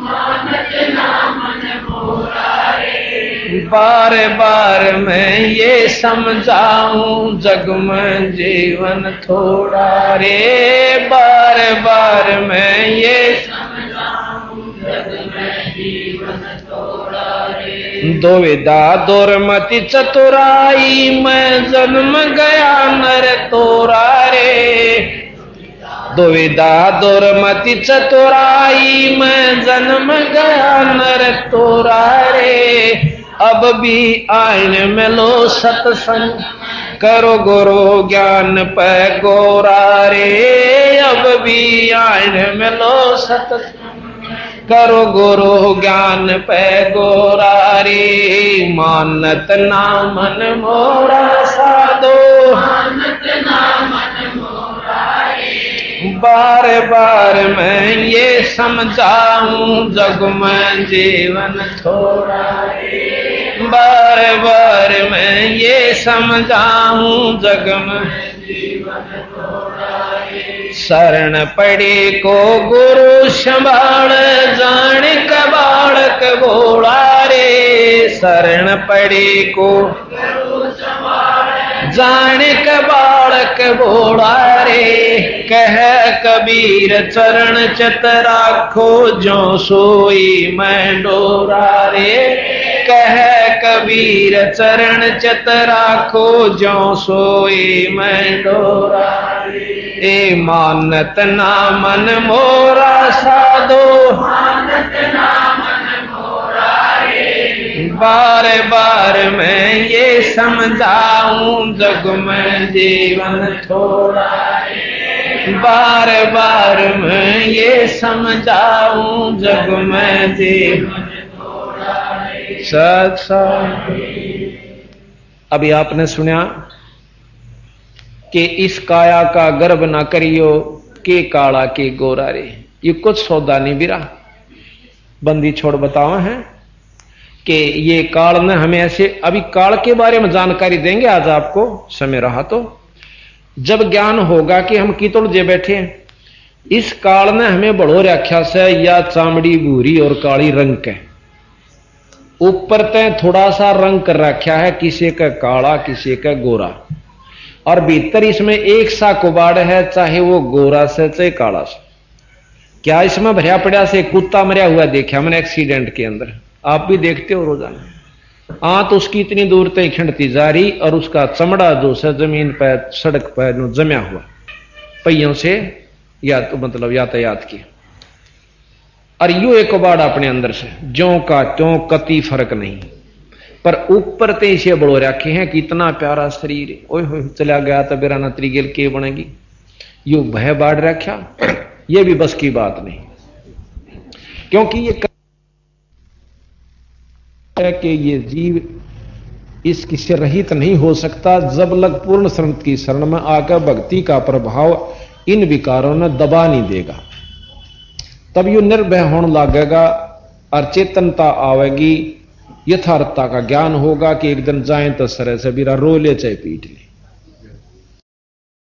मानत ना मन मोरा रे, बार बार मैं ये समझाऊं जग में जीवन थोड़ा रे, बार बार मैं ये समझाऊं जग में जीवन थोड़ा रे। दुविधा दुर्मति चतुराई में जन्म गया नर तोरा रे, दुविधा दुर्मति चतुराई में जन्म गया नर तोरा रे, अब भी आइन मिलो सत्संग, करो गुरु ज्ञान पे गोरा रे। अब भी आइन मिलो सत्संग, करो गुरु ज्ञान पे गोरा रे। मानत ना मन मोरा साधो, मानत ना मन मोरा रे। बार बार मैं ये समझाऊं, जग में जीवन थोड़ा रे। बार बार मैं ये समझाऊं, जग में जीवन थोड़ा रे। शरण पड़े को गुरु संभाल, जान का बालक बोला रे। शरण पड़े को गुरु संभाल, जान का बालक बोला रे। कह कबीर चरण चित राखो, जो सोई मैं डोरा रे। कह कबीर चरण चित राखो, जो सोई मैं डोरा रे। ए मानत ना मन मोरा साधो, मानत ना मन मोरा रे। बार बार मैं ये समझाऊं, जग में जीवन थोड़ा रे। बार बार मैं ये समझाऊं, जग में जीवन थोड़ा रे। सत्संग। अभी आपने सुना कि इस काया का गर्भ ना करियो, के काला के गोरा रे। ये कुछ सौदा नहीं बिरा, बंदी छोड़ बताओ है कि ये काल ने हमें ऐसे, अभी काल के बारे में जानकारी देंगे आज आपको, समय रहा तो। जब ज्ञान होगा कि हम कितोड़ जे बैठे हैं, इस काल ने हमें बड़ो रखा से या चामड़ी भूरी और काली रंग के, ऊपर तय थोड़ा सा रंग कर रखा है, किसी का काला किसी का गोरा, और भीतर इसमें एक सा कुबाड़ है, चाहे वो गोरा से चाहे काला से। क्या इसमें भरिया पड़ा से कुत्ता मरिया हुआ देखा मैंने एक्सीडेंट के अंदर, आप भी देखते हो रोजाना। आंत उसकी इतनी दूर तक खिंडती जा रही, और उसका चमड़ा जो है जमीन पर सड़क पर जमा हुआ पहियों से, या तो मतलब यातायात की। और यू एक कबाड़ अपने अंदर से ज्यों का त्यों, कति फर्क नहीं। पर ऊपर ते इसे बड़ो रखे हैं, कितना प्यारा शरीर है। ओए हो चला गया तो बेरा नत्री गेल के बनेगी, यू भय बाढ़ रखा। ये भी बस की बात नहीं, क्योंकि ये है कि ये जीव इसकी से रहित नहीं हो सकता, जब लग पूर्ण शरण की शरण में आकर भक्ति का प्रभाव इन विकारों ने दबा नहीं देगा, तब यू निर्भय होने लगेगा और चेतनता आवेगी, यथार्थता का ज्ञान होगा कि एक दिन जाए तो सरे से बिरा रो ले चाहे पीट ले।